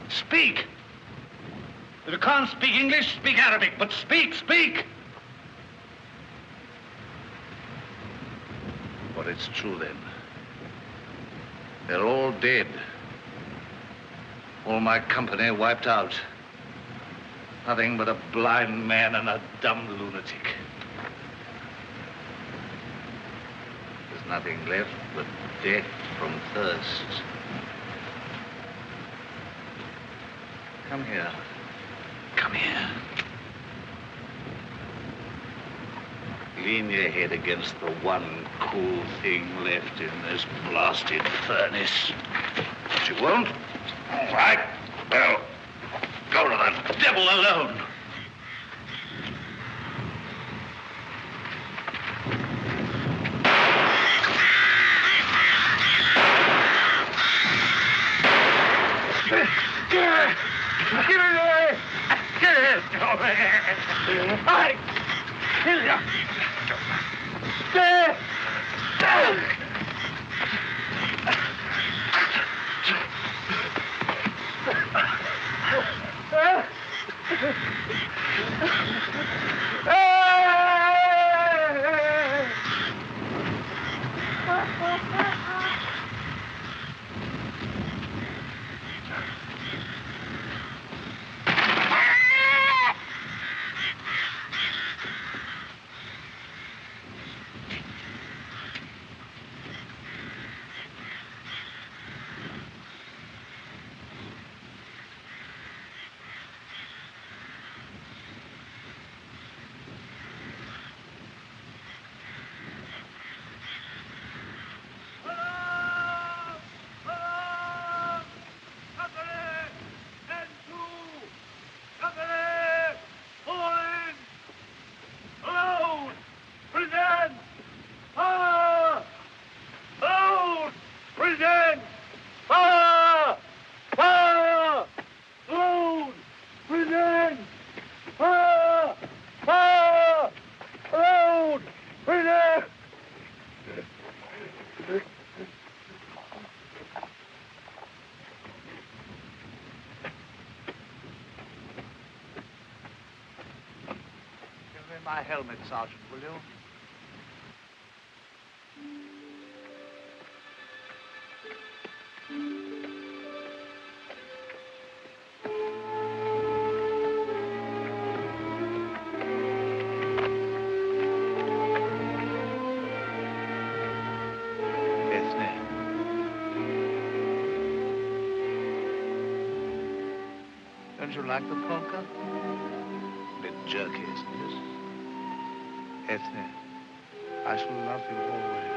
Speak. If you can't speak English, speak Arabic, but speak, speak. Well, it's true then. They're all dead. All my company wiped out. Nothing but a blind man and a dumb lunatic. There's nothing left but death from thirst. Come here. Come here. Lean your head against the one cool thing left in this blasted furnace. But you won't? All right. Well, go to the devil alone. My helmet, Sergeant, will you? Evening. Don't you like the polka? A bit jerky, isn't it? Ethne, I shall love you always.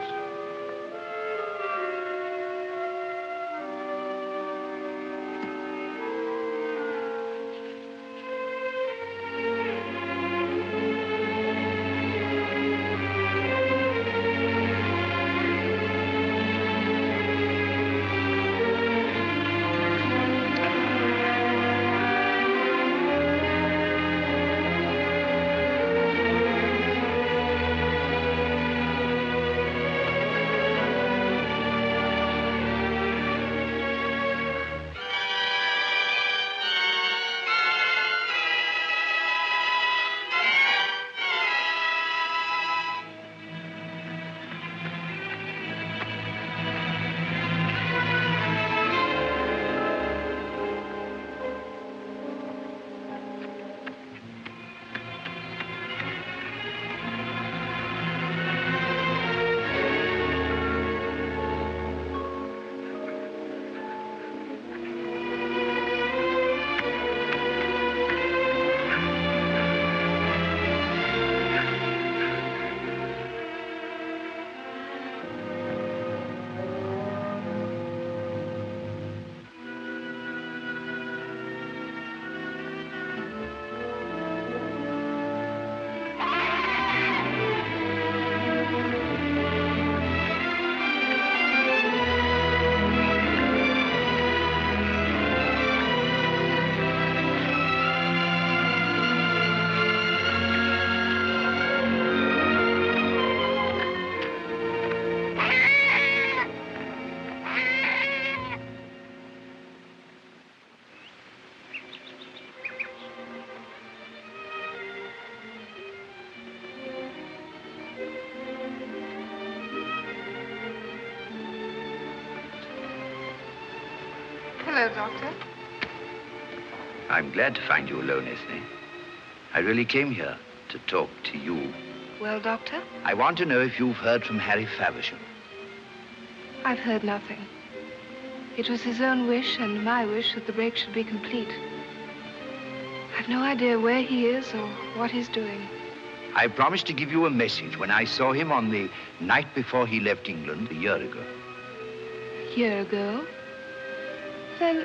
Hello, Doctor. I'm glad to find you alone, Esne. I really came here to talk to you. Well, Doctor? I want to know if you've heard from Harry Faversham. I've heard nothing. It was his own wish and my wish that the break should be complete. I've no idea where he is or what he's doing. I promised to give you a message when I saw him on the night before he left England a year ago. A year ago? Then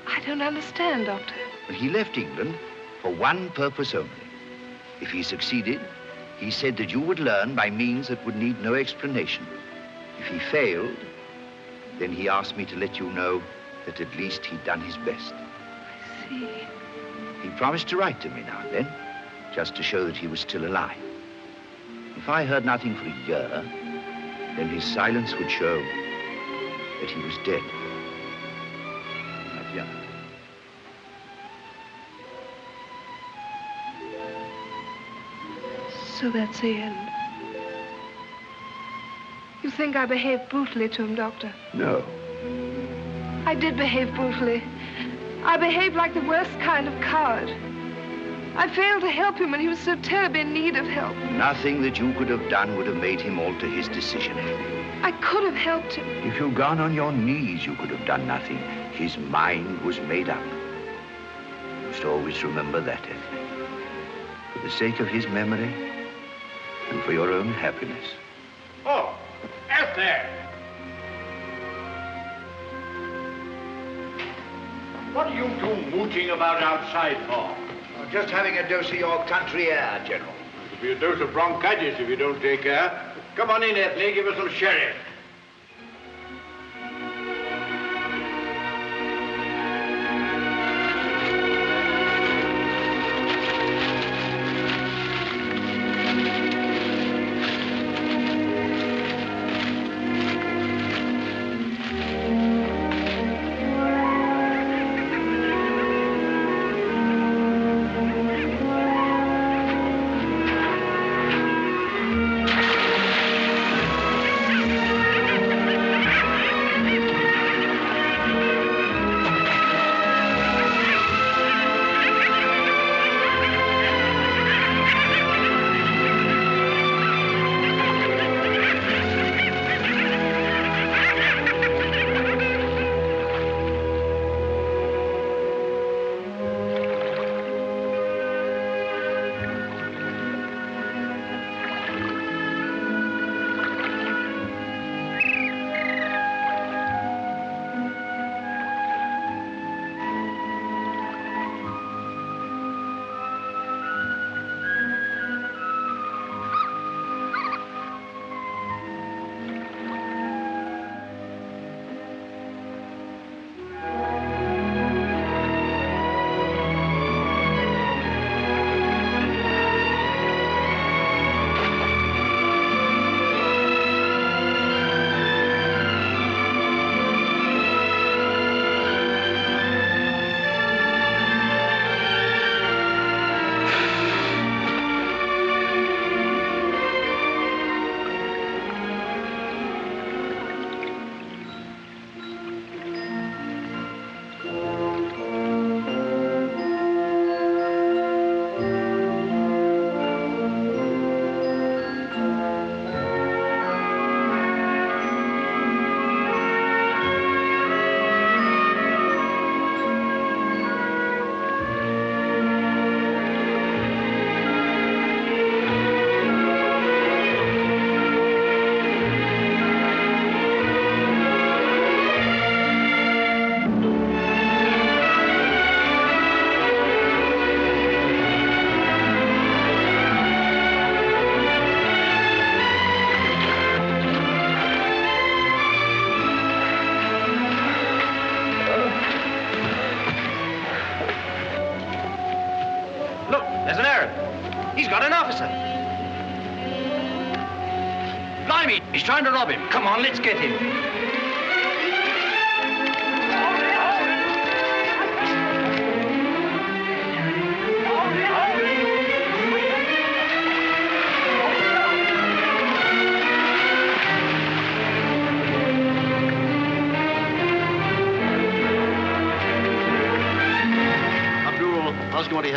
I don't understand, Doctor. Well, he left England for one purpose only. If he succeeded, he said that you would learn by means that would need no explanation. If he failed, then he asked me to let you know that at least he'd done his best. I see. He promised to write to me now and then, just to show that he was still alive. If I heard nothing for a year, then his silence would show that he was dead. Not young. So that's the end. You think I behaved brutally to him, Doctor? No. I did behave brutally. I behaved like the worst kind of coward. I failed to help him when he was so terribly in need of help. Nothing that you could have done would have made him alter his decision. I could have helped him. If you'd gone on your knees, you could have done nothing. His mind was made up. You must always remember that, Ethne. For the sake of his memory and for your own happiness. Oh, Ethne! What are you two mooching about outside for? Just having a dose of your country air, General. It'll be a dose of bronchitis if you don't take care. Come on in, Ethne, give us some sherry. He's got an officer. Blimey, he's trying to rob him. Come on, let's get him.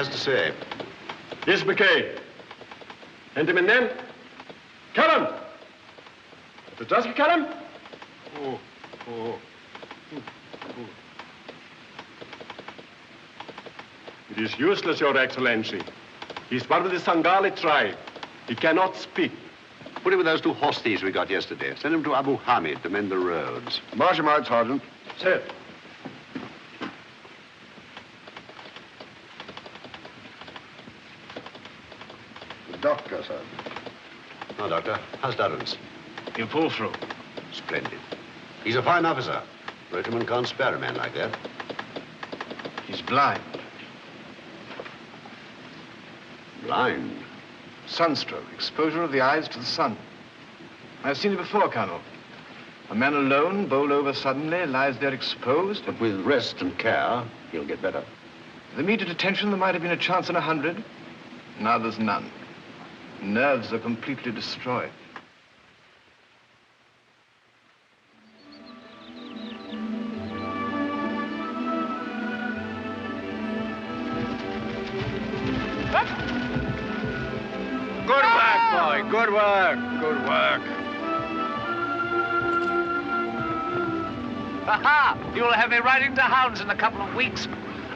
has to say. Yes, McKay. Gentlemen, then. Callum! Mr. Dusky, Callum? It is useless, Your Excellency. He's one of the Sangali tribe. He cannot speak. Put him with those two horse thieves we got yesterday. Send him to Abu Hamid to mend the roads. March him out, Sergeant. Sir. The doctor, sir. No, Doctor. How's Durrance? You pull through. Splendid. He's a fine officer. Regiment can't spare a man like that. He's blind. Blind? Sunstroke, exposure of the eyes to the sun. I've seen it before, Colonel. A man alone, bowled over suddenly, lies there exposed. But with rest and care, he'll get better. With immediate attention, there might have been a chance in 100. Now there's none. Nerves are completely destroyed. Good work, boy. Good work. Good work. Ha-ha! You'll have me riding to hounds in a couple of weeks.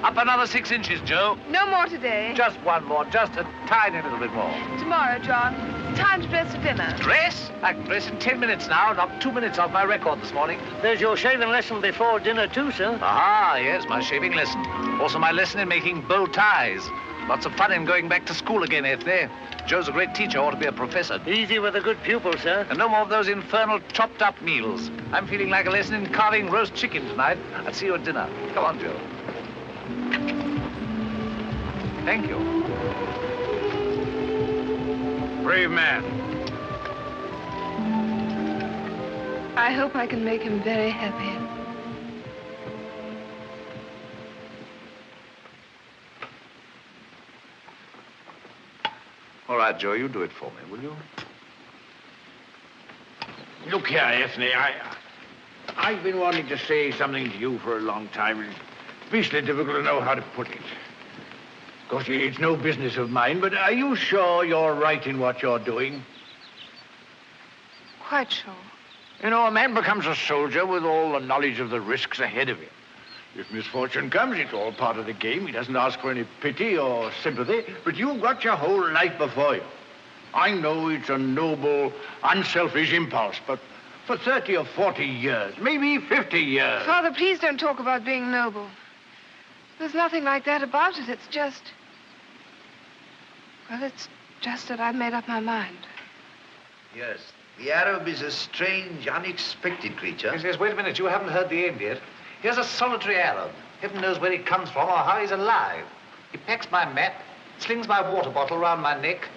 Up another 6 inches, Joe. No more today. Just one more, just a tiny little bit more. Tomorrow, John. It's time to dress for dinner. Dress? I can dress in 10 minutes now. Knocked 2 minutes off my record this morning. There's your shaving lesson before dinner, too, sir. Ah, yes, my shaving lesson. Also my lesson in making bow ties. Lots of fun in going back to school again, Ethne. Joe's a great teacher, ought to be a professor. Easy with a good pupil, sir. And no more of those infernal chopped-up meals. I'm feeling like a lesson in carving roast chicken tonight. I'll see you at dinner. Come on, Joe. Thank you. Brave man. I hope I can make him very happy. All right, Joe, you do it for me, will you? Look here, Ethne, I've been wanting to say something to you for a long time. It's beastly difficult to know how to put it. Of course, it's no business of mine, but are you sure you're right in what you're doing? Quite sure. You know, a man becomes a soldier with all the knowledge of the risks ahead of him. If misfortune comes, it's all part of the game. He doesn't ask for any pity or sympathy, but you've got your whole life before you. I know it's a noble, unselfish impulse, but for 30 or 40 years, maybe 50 years... Father, please don't talk about being noble. There's nothing like that about it. It's just... Well, it's just that I've made up my mind. Yes. The Arab is a strange, unexpected creature. Yes, wait a minute. You haven't heard the end yet. Here's a solitary Arab. Heaven knows where he comes from or how he's alive. He packs my mat, slings my water bottle around my neck,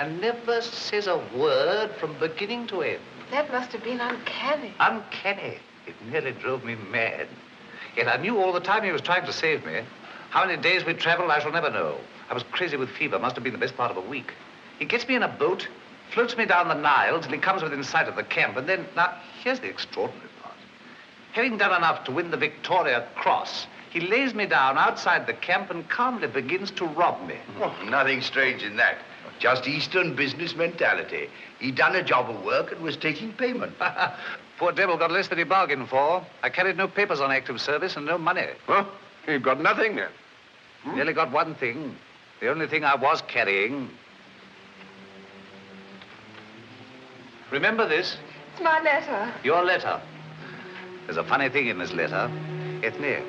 and never says a word from beginning to end. That must have been uncanny. Uncanny. It nearly drove me mad. Yet I knew all the time he was trying to save me. How many days we traveled, I shall never know. I was crazy with fever. Must have been the best part of a week. He gets me in a boat, floats me down the Nile till he comes within sight of the camp, and then... Now, here's the extraordinary part. Having done enough to win the Victoria Cross, he lays me down outside the camp and calmly begins to rob me. Oh, nothing strange in that. Just Eastern business mentality. He'd done a job of work and was taking payment. Poor devil got less than he bargained for. I carried no papers on active service and no money. Well, you've got nothing then. Nearly got one thing. The only thing I was carrying. Remember this? It's my letter. Your letter. There's a funny thing in this letter. Ethne,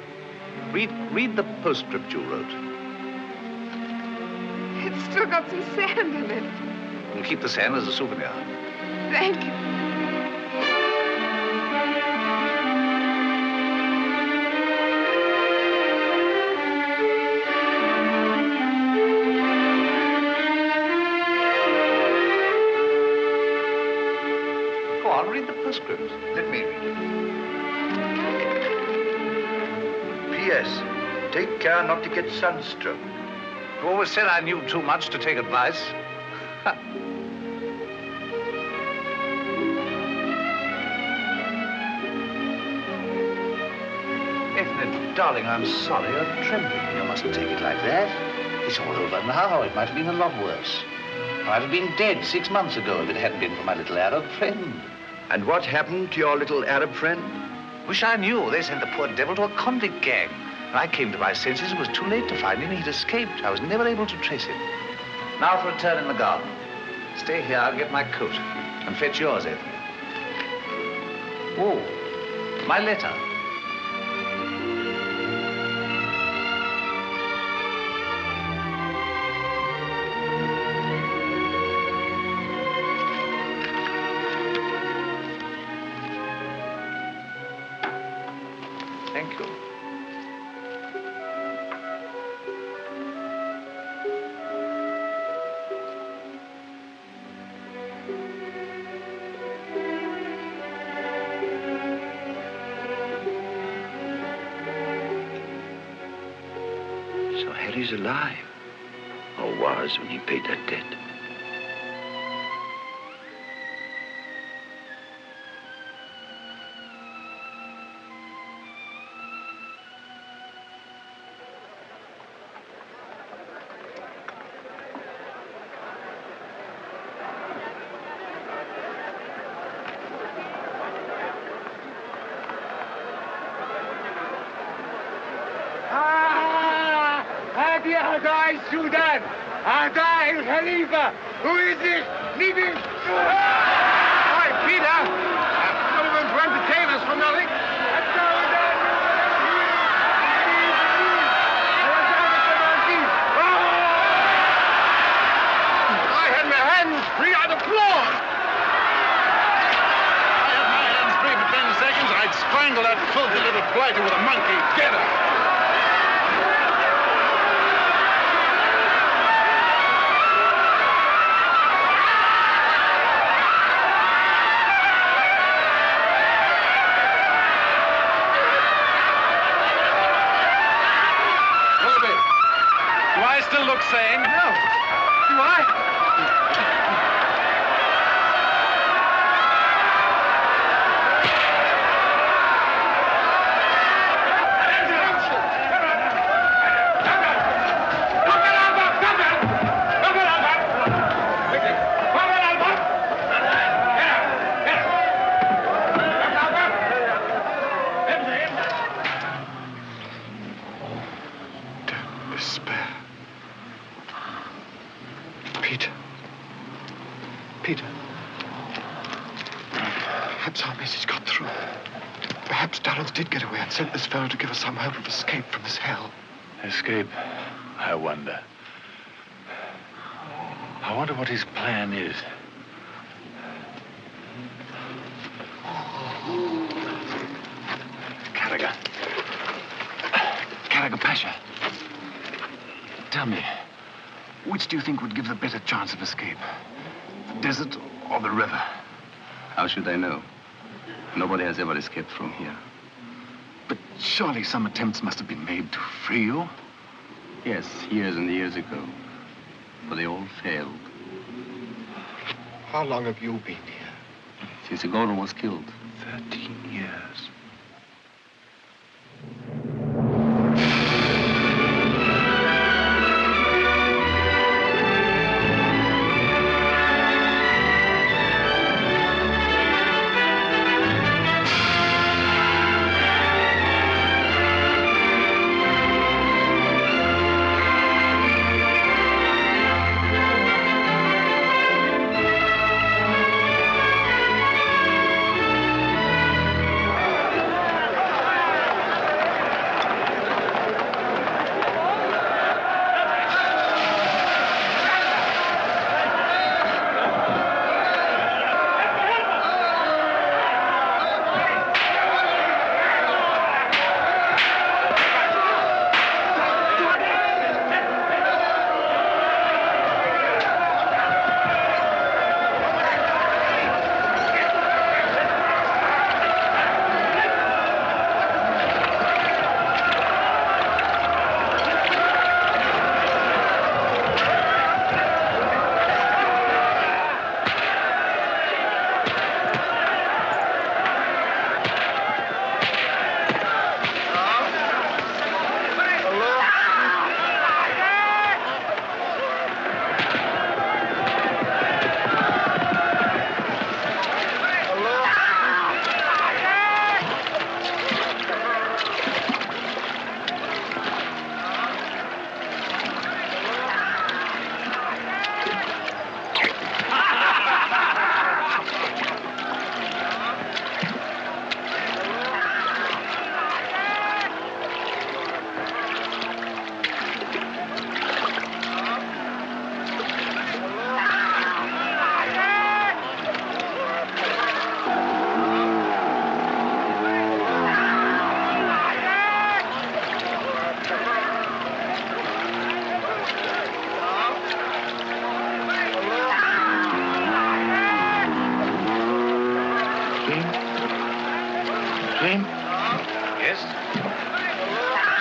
read the postscript you wrote. It's still got some sand in it. And keep the sand as a souvenir. Thank you. Go on, read the postscript. Let me read it. P.S. Take care not to get sunstroke. You always said I knew too much to take advice. Ethne, darling, I'm sorry. You're trembling. You mustn't take it like that. It's all over now. It might have been a lot worse. I'd have been dead 6 months ago if it hadn't been for my little Arab friend. And what happened to your little Arab friend? Wish I knew. They sent the poor devil to a convict gang. When I came to my senses, it was too late to find him. He'd escaped. I was never able to trace him. Now for a turn in the garden. Stay here, I'll get my coat. And fetch yours, Ethne. Oh, my letter. Thank you. So Harry's alive. Or was when he paid that debt. Sudan! Ada el Khalifa! Who is this? Leaving Hi, Peter! No one to entertain us for nothing. I had my hands free, I'd applaud. I had my hands free for 10 seconds, I'd strangle that filthy little blighter with a monkey. Get her! Look sane? No. Do I? Peter. Perhaps our message got through. Perhaps Donald did get away and sent this fellow to give us some hope of escape from this hell. Escape? I wonder. I wonder what his plan is. Karaga Pasha. Tell me, which do you think would give the better chance of escape? The desert or the river? How should I know? Nobody has ever escaped from here. But surely some attempts must have been made to free you? Yes, years and years ago. But they all failed. How long have you been here? Since the Gordon was killed. 13 years.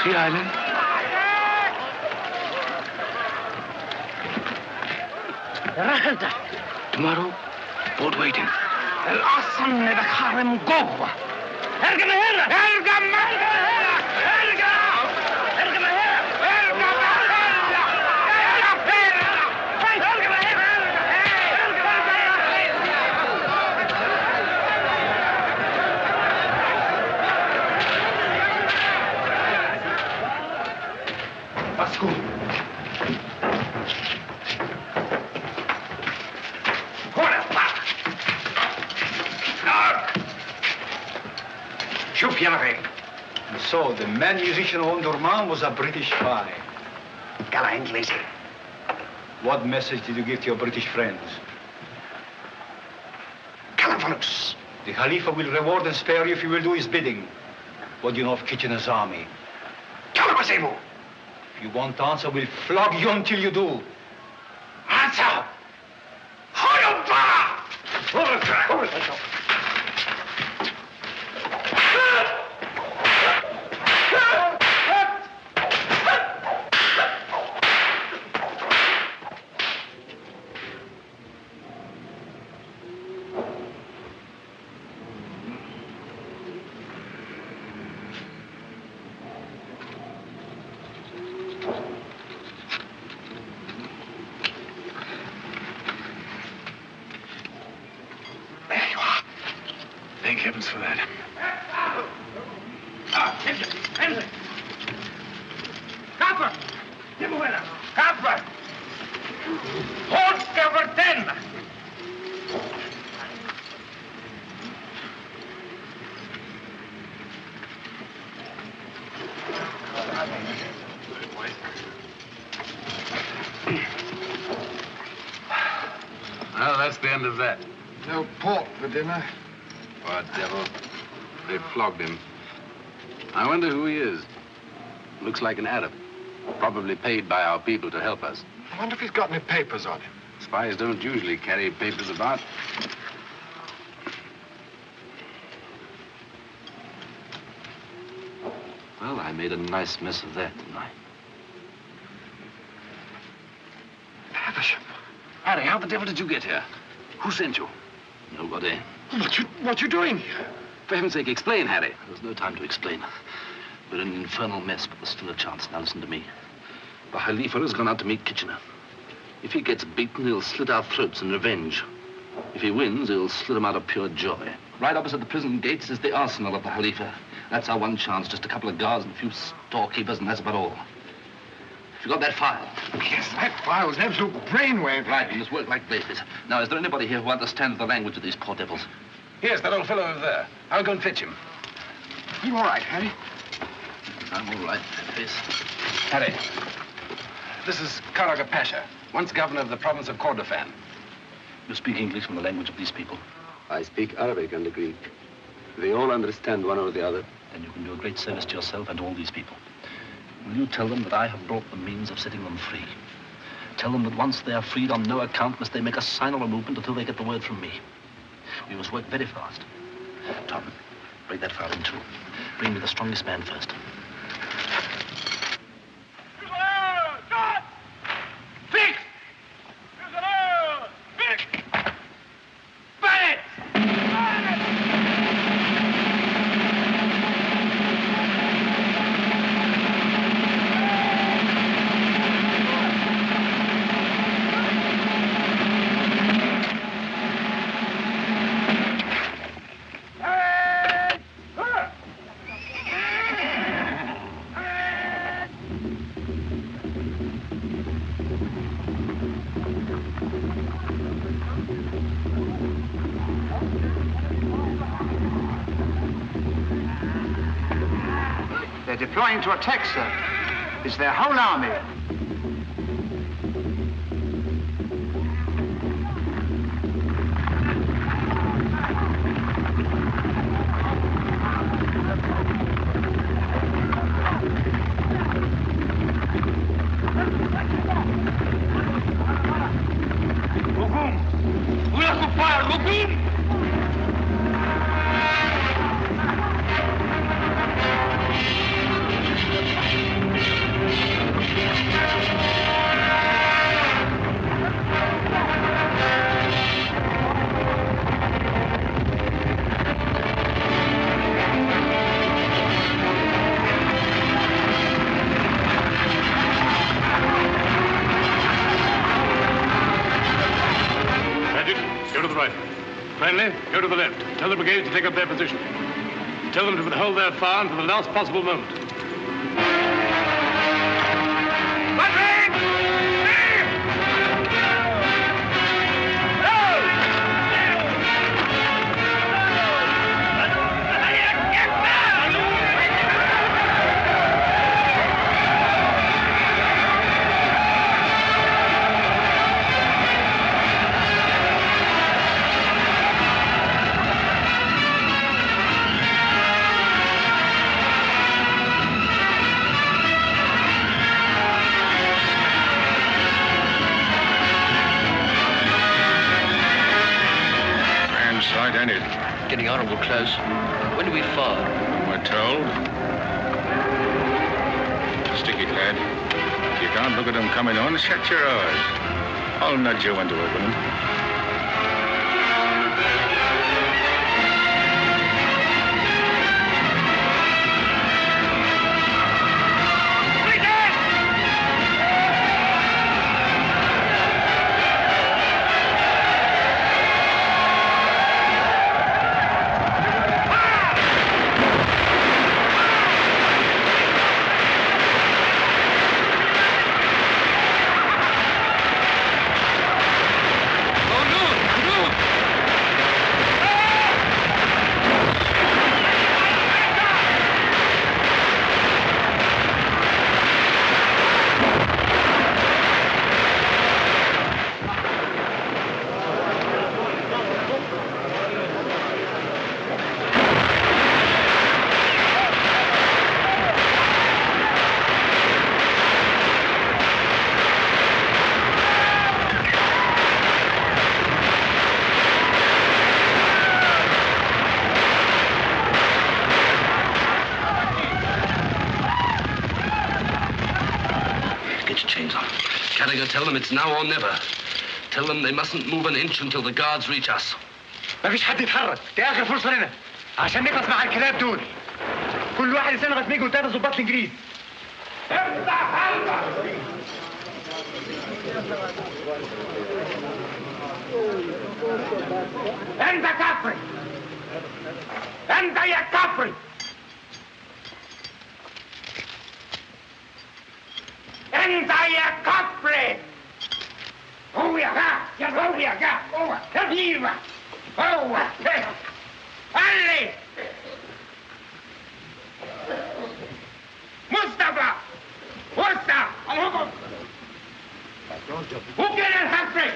Sea Island. Tomorrow, boat waiting. Let's go. And so, the man musician Ondorman was a British spy. Gala Inglese. What message did you give to your British friends? Calavanus. The Khalifa will reward and spare you if you will do his bidding. What do you know of Kitchener's army? Calabasemo. If you won't answer, we'll flog you until you do. Answer! Horrible! Thank heavens for that. Copper! Copper! Hold cover 10! Well, that's the end of that. No pork for dinner. What devil? They flogged him. I wonder who he is. Looks like an Arab. Probably paid by our people to help us. I wonder if he's got any papers on him. Spies don't usually carry papers about. Well, I made a nice mess of that, didn't I? Havisham. Harry, how the devil did you get here? Who sent you? Nobody. What you doing here? For heaven's sake, explain, Harry. There's no time to explain. We're in an infernal mess, but there's still a chance. Now listen to me. The Khalifa has gone out to meet Kitchener. If he gets beaten, he'll slit our throats in revenge. If he wins, he'll slit them out of pure joy. Right opposite the prison gates is the arsenal of the Khalifa. That's our one chance. Just a couple of guards and a few storekeepers, and that's about all. Have you got that file? Yes, that file's an absolute brainwave. Right, we must work like blazes. Now, is there anybody here who understands the language of these poor devils? Yes, that old fellow over there. I'll go and fetch him. You all right, Harry? I'm all right, face. Harry, this is Karaga Pasha, once governor of the province of Kordofan. You speak English from the language of these people? I speak Arabic and Greek. They all understand one or the other. Then you can do a great service to yourself and to all these people. Will you tell them that I have brought the means of setting them free? Tell them that once they are freed, on no account must they make a sign or a movement until they get the word from me. We must work very fast. Tom, break that file in two. Bring me the strongest man first. Fix! Fix! Burn it! They're deploying to attack, sir. It's their whole army. Go to the right. Friendly, go to the left. Tell the brigade to take up their position. Tell them to withhold their fire until the last possible moment. Getting honorable close. When do we fire? We're told. Stick it, lad. If you can't look at them coming on, shut your eyes. I'll nudge you when to open them. Tell them it's now or never. Tell them they mustn't move an inch until the guards reach us. ما فيش حد يتحرك، دي آخر فرصة لنا عشان نخلص مع الكلاب دول. كل واحد يستنى لغاية ما يجوا تلات ضباط الإنجليز. أنت كفري! أنت يا كفري! أنت يا كفري! هو يا جا! هو يا جا! هو كبيرة! هو علي! مصطفى! وسع الهجوم! هو كان الكفري!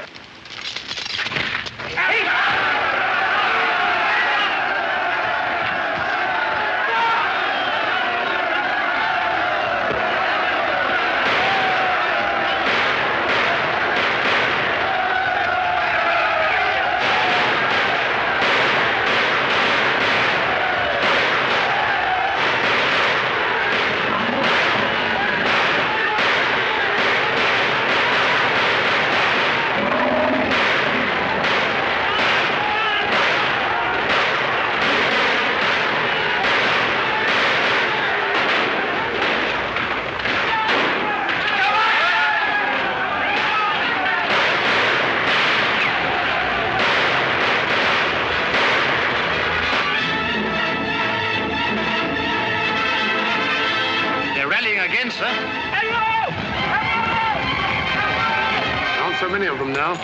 So many of them now.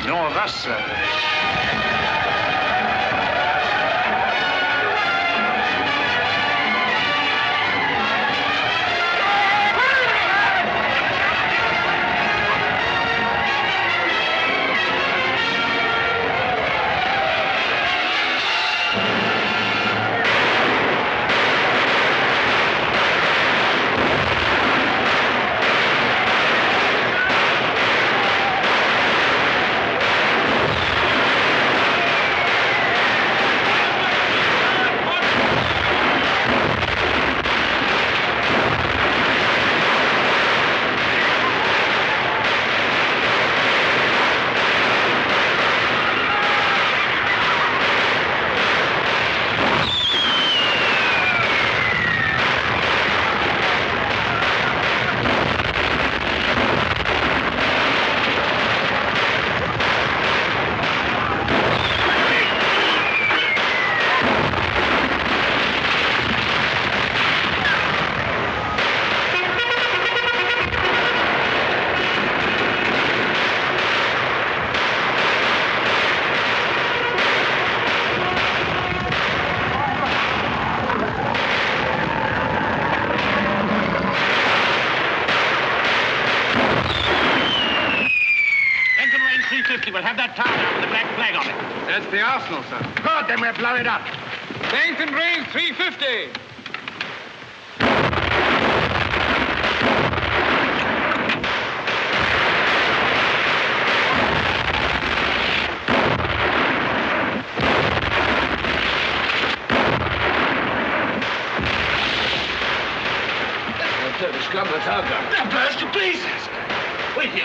No of us, sir. 350. We'll have that town out with the black flag on it. That's the arsenal, sir. Good, then we'll blow it up. Length and range, 350. Turkish gun, that's our gun. They'll burst to pieces. Wait here.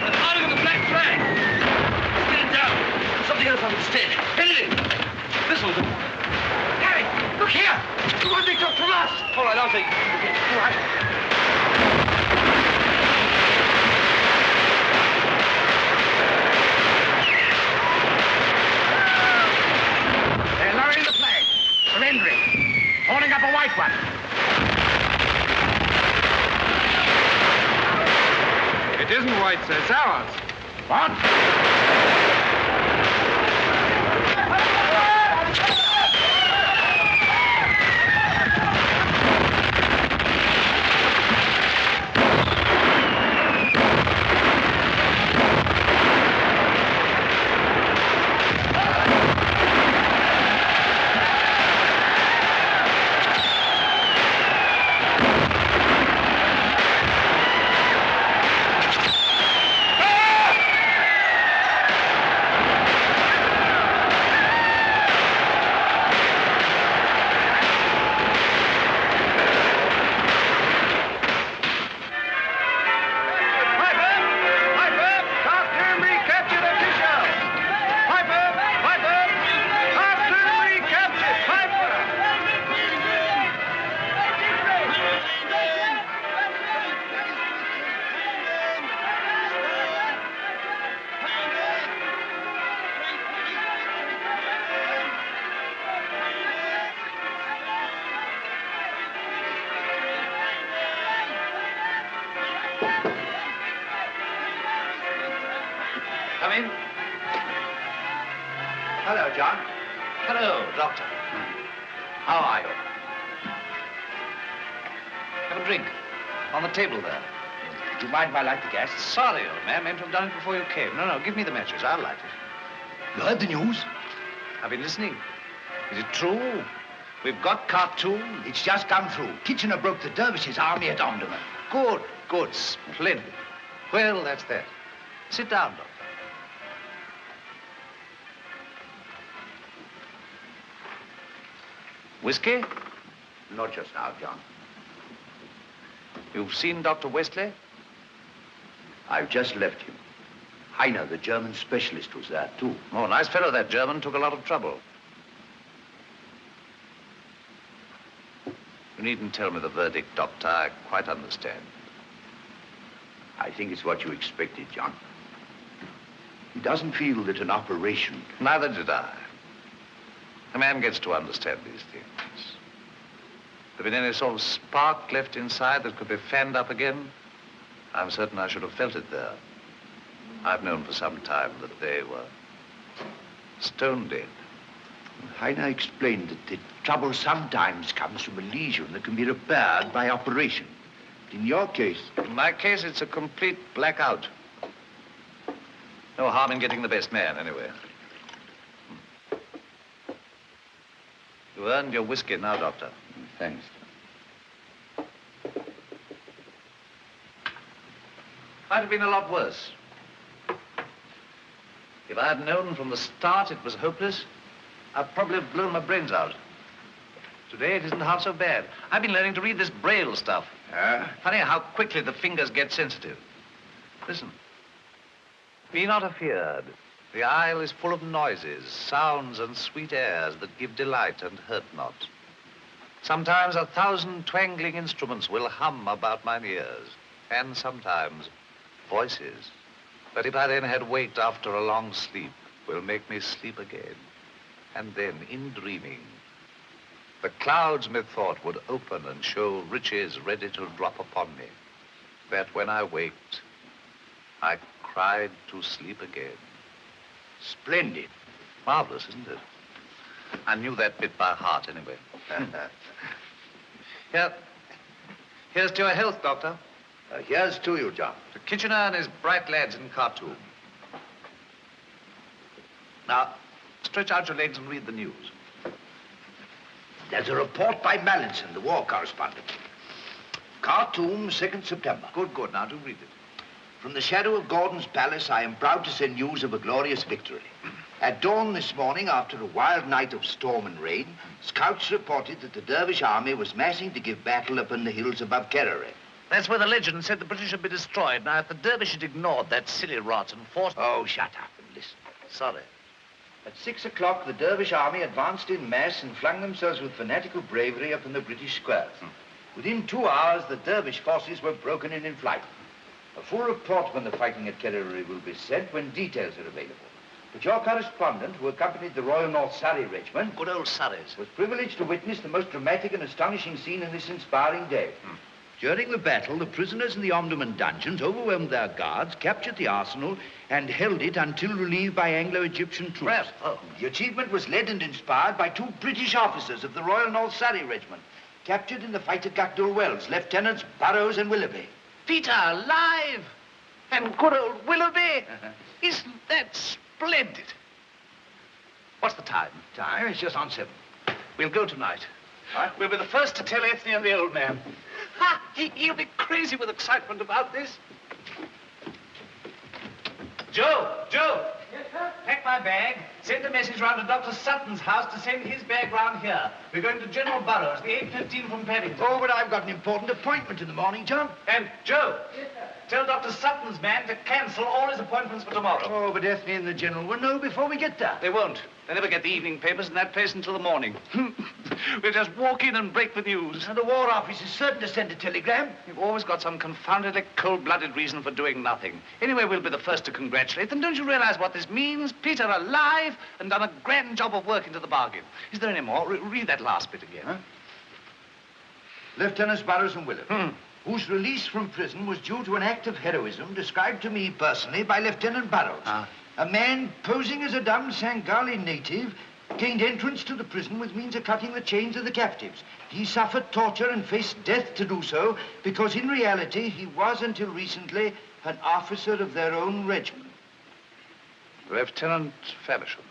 They're firing on the black flag. Stand down. Something else on the stage. Anything. This will do. Harry, look here. You want to be took from us. All right, I'll take it. All right. Holding up a white one. It isn't white, sir. It's ours. What? Come in. Hello, John. Hello, Doctor. How are you? Have a drink. On the table there. Do you mind if I light the gas? Sorry, old man. Meant to have done it before you came. No, give me the matches. I'll light it. You heard the news? I've been listening. Is it true? We've got Khartoum. It's just come through. Kitchener broke the dervishes' army at Omdurman. Good. Splendid. Well, that's that. Sit down, Doctor. Whiskey? Not just now, John. You've seen Dr. Westley? I've just left him. Heine, the German specialist, was there, too. Oh, nice fellow, that German. Took a lot of trouble. You needn't tell me the verdict, Doctor. I quite understand. I think it's what you expected, John. He doesn't feel that an operation... Neither did I. A man gets to understand these things. If there been any sort of spark left inside that could be fanned up again, I'm certain I should have felt it there. I've known for some time that they were stone dead. Heine explained that the trouble sometimes comes from a lesion that can be repaired by operation. In your case... In my case, it's a complete blackout. No harm in getting the best man, anyway. You earned your whiskey now, Doctor. Thanks. Might have been a lot worse. If I had known from the start it was hopeless, I'd probably have blown my brains out. Today, it isn't half so bad. I've been learning to read this Braille stuff. Funny how quickly the fingers get sensitive. Listen. Be not afeared. The isle is full of noises, sounds, and sweet airs that give delight and hurt not. Sometimes 1,000 twangling instruments will hum about mine ears, and sometimes voices that if I then had waked after a long sleep will make me sleep again. And then, in dreaming, the clouds, methought, would open and show riches ready to drop upon me, that when I waked, I cried to sleep again. Splendid. Marvelous, isn't it? I knew that bit by heart, anyway. Here, Here's to your health, Doctor. Here's to you, John. To Kitchener and his bright lads in Khartoum. Now, stretch out your legs and read the news. There's a report by Mallinson, the war correspondent. Khartoum, 2nd September. Good. Now, do read it. From the shadow of Gordon's palace, I am proud to send news of a glorious victory. At dawn this morning, after a wild night of storm and rain, scouts reported that the Dervish army was massing to give battle upon the hills above Kerreri. That's where the legend said the British had been destroyed. Now, if the Dervish had ignored that silly rot and forced... Oh, shut up and listen. Sorry. At 6 o'clock, the Dervish army advanced in mass and flung themselves with fanatical bravery upon the British squares. Within 2 hours, the Dervish forces were broken in flight. A full report upon the fighting at Kerreri will be sent when details are available. But your correspondent, who accompanied the Royal North Surrey Regiment... Good old Surreys. ...was privileged to witness the most dramatic and astonishing scene in this inspiring day. During the battle, the prisoners in the Omdurman dungeons overwhelmed their guards, captured the arsenal, and held it until relieved by Anglo-Egyptian troops. The achievement was led and inspired by 2 British officers of the Royal North Surrey Regiment, captured in the fight at Gachdul Wells, Lieutenants Burrows and Willoughby. Peter, alive! And good old Willoughby! Isn't that splendid? What's the time? Time? It's just on 7. We'll go tonight. We'll be the first to tell Ethne and the old man. Ha! He'll be crazy with excitement about this. Joe! Yes, sir? Pack my bag. Send a message round to Dr. Sutton's house to send his bag round here. We're going to General Burrows, the 8:15 from Paddington. Oh, but I've got an important appointment in the morning, John. And, Joe, Yes, sir. tell Dr. Sutton's man to cancel all his appointments for tomorrow. Oh, but Ethne and the General will know before we get there. They won't. They never get the evening papers in that place until the morning. We'll just walk in and break the news. And the War Office is certain to send a telegram. You've always got some confoundedly cold-blooded reason for doing nothing. Anyway, we'll be the first to congratulate them. Don't you realize what this means? Peter alive and done a grand job of work into the bargain. Is there any more? Read that last bit again. Lieutenants Burrows and Willoughby, whose release from prison was due to an act of heroism described to me personally by Lieutenant Burrows. A man posing as a dumb Sangali native gained entrance to the prison with means of cutting the chains of the captives. He suffered torture and faced death to do so because in reality he was until recently an officer of their own regiment. Lieutenant Faversham.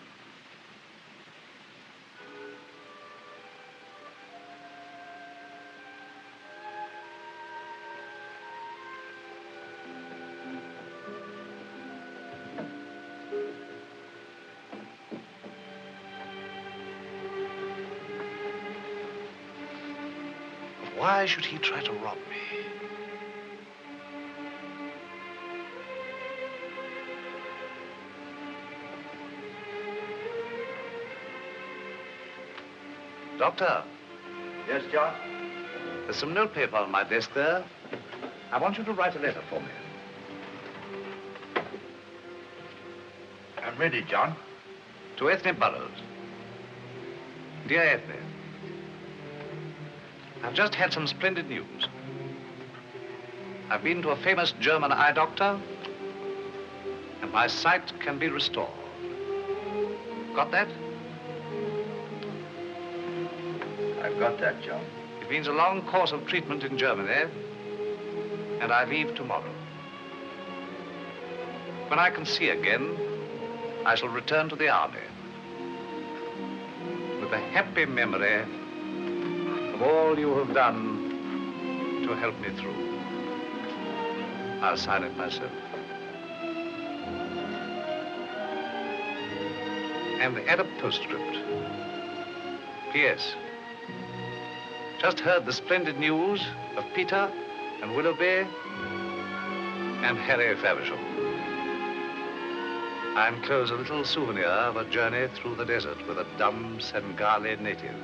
Why should he try to rob me? Doctor. Yes, John? There's some notepaper on my desk there. I want you to write a letter for me. I'm ready, John. To Ethne Burrows. Dear Ethne, I've just had some splendid news. I've been to a famous German eye doctor, and my sight can be restored. Got that? I've got that, John. It means a long course of treatment in Germany, and I leave tomorrow. When I can see again, I shall return to the army with a happy memory of all you have done to help me through. I'll sign it myself. And add a postscript. P.S. Just heard the splendid news of Peter and Willoughby and Harry Faversham. I enclose a little souvenir of a journey through the desert with a dumb Sangali native.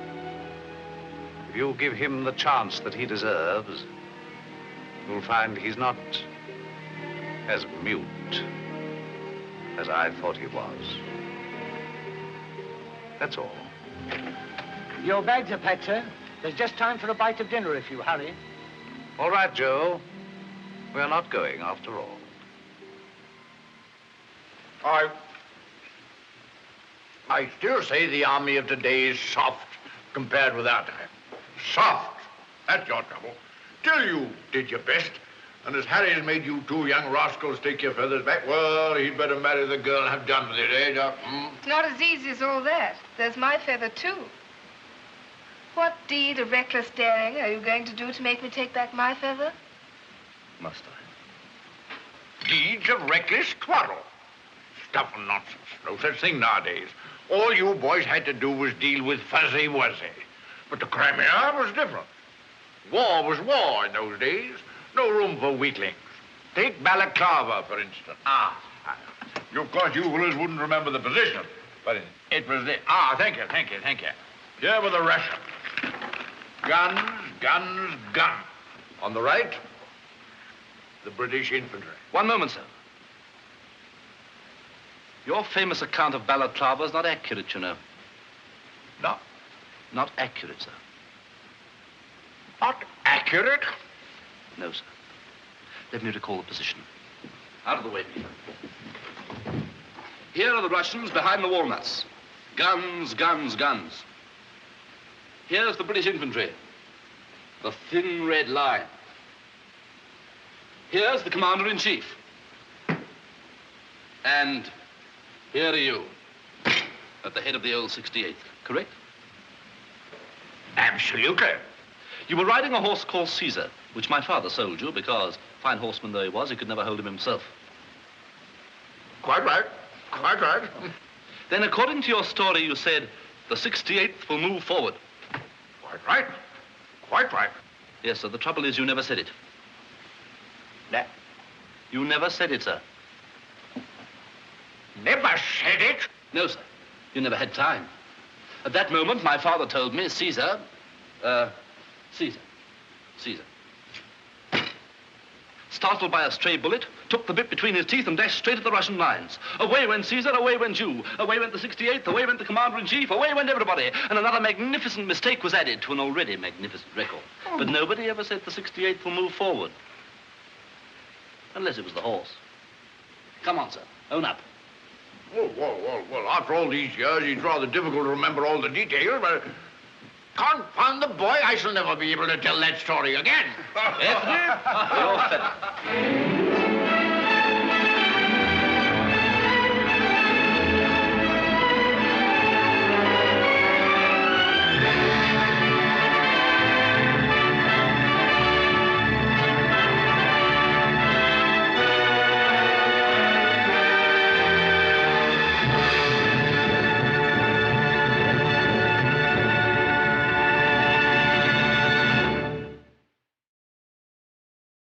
If you give him the chance that he deserves, you'll find he's not as mute as I thought he was. That's all. Your bags are packed, sir. There's just time for a bite of dinner if you hurry. All right, Joe. We're not going after all. I still say the army of today is soft compared with our time. Soft. That's your trouble. Still, you did your best. And as Harry has made you two young rascals take your feathers back, well, he'd better marry the girl and have done with it, eh, Doc? It's not as easy as all that. There's my feather, too. What deed of reckless daring are you going to do to make me take back my feather? Must I? Deeds of reckless quarrel. Stuff and nonsense. No such thing nowadays. All you boys had to do was deal with fuzzy-wuzzy. But the Crimea was different. War was war in those days. No room for weaklings. Take Balaclava, for instance. Of course, you fellas wouldn't remember the position, but it was the... thank you. Here were the Russians. Guns, guns, guns. On the right, the British infantry. One moment, sir. Your famous account of Balaclava is not accurate, you know. No? Not accurate, sir. Not accurate? No, sir. Let me recall the position. Out of the way, Peter. Here are the Russians behind the walnuts. Guns, guns, guns. Here's the British infantry. The thin red line. Here's the commander-in-chief. And here are you, at the head of the old 68th, correct? Absolutely. You were riding a horse called Caesar, which my father sold you because, fine horseman though he was, he could never hold him himself. Quite right. Quite right. Then, according to your story, you said, the 68th will move forward. Quite right. Quite right. Yes, sir. The trouble is you never said it. That? You never said it, sir. Never said it? No, sir. You never had time. At that moment, my father told me Caesar... Caesar. Startled by a stray bullet, took the bit between his teeth and dashed straight at the Russian lines. Away went Caesar, away went you. Away went the 68th, away went the commander-in-chief, away went everybody. And another magnificent mistake was added to an already magnificent record. But nobody ever said the 68th will move forward. Unless it was the horse. Come on, sir. Own up. Well, after all these years, it's rather difficult to remember all the details, but... Confound the boy, I shall never be able to tell that story again. Your feather.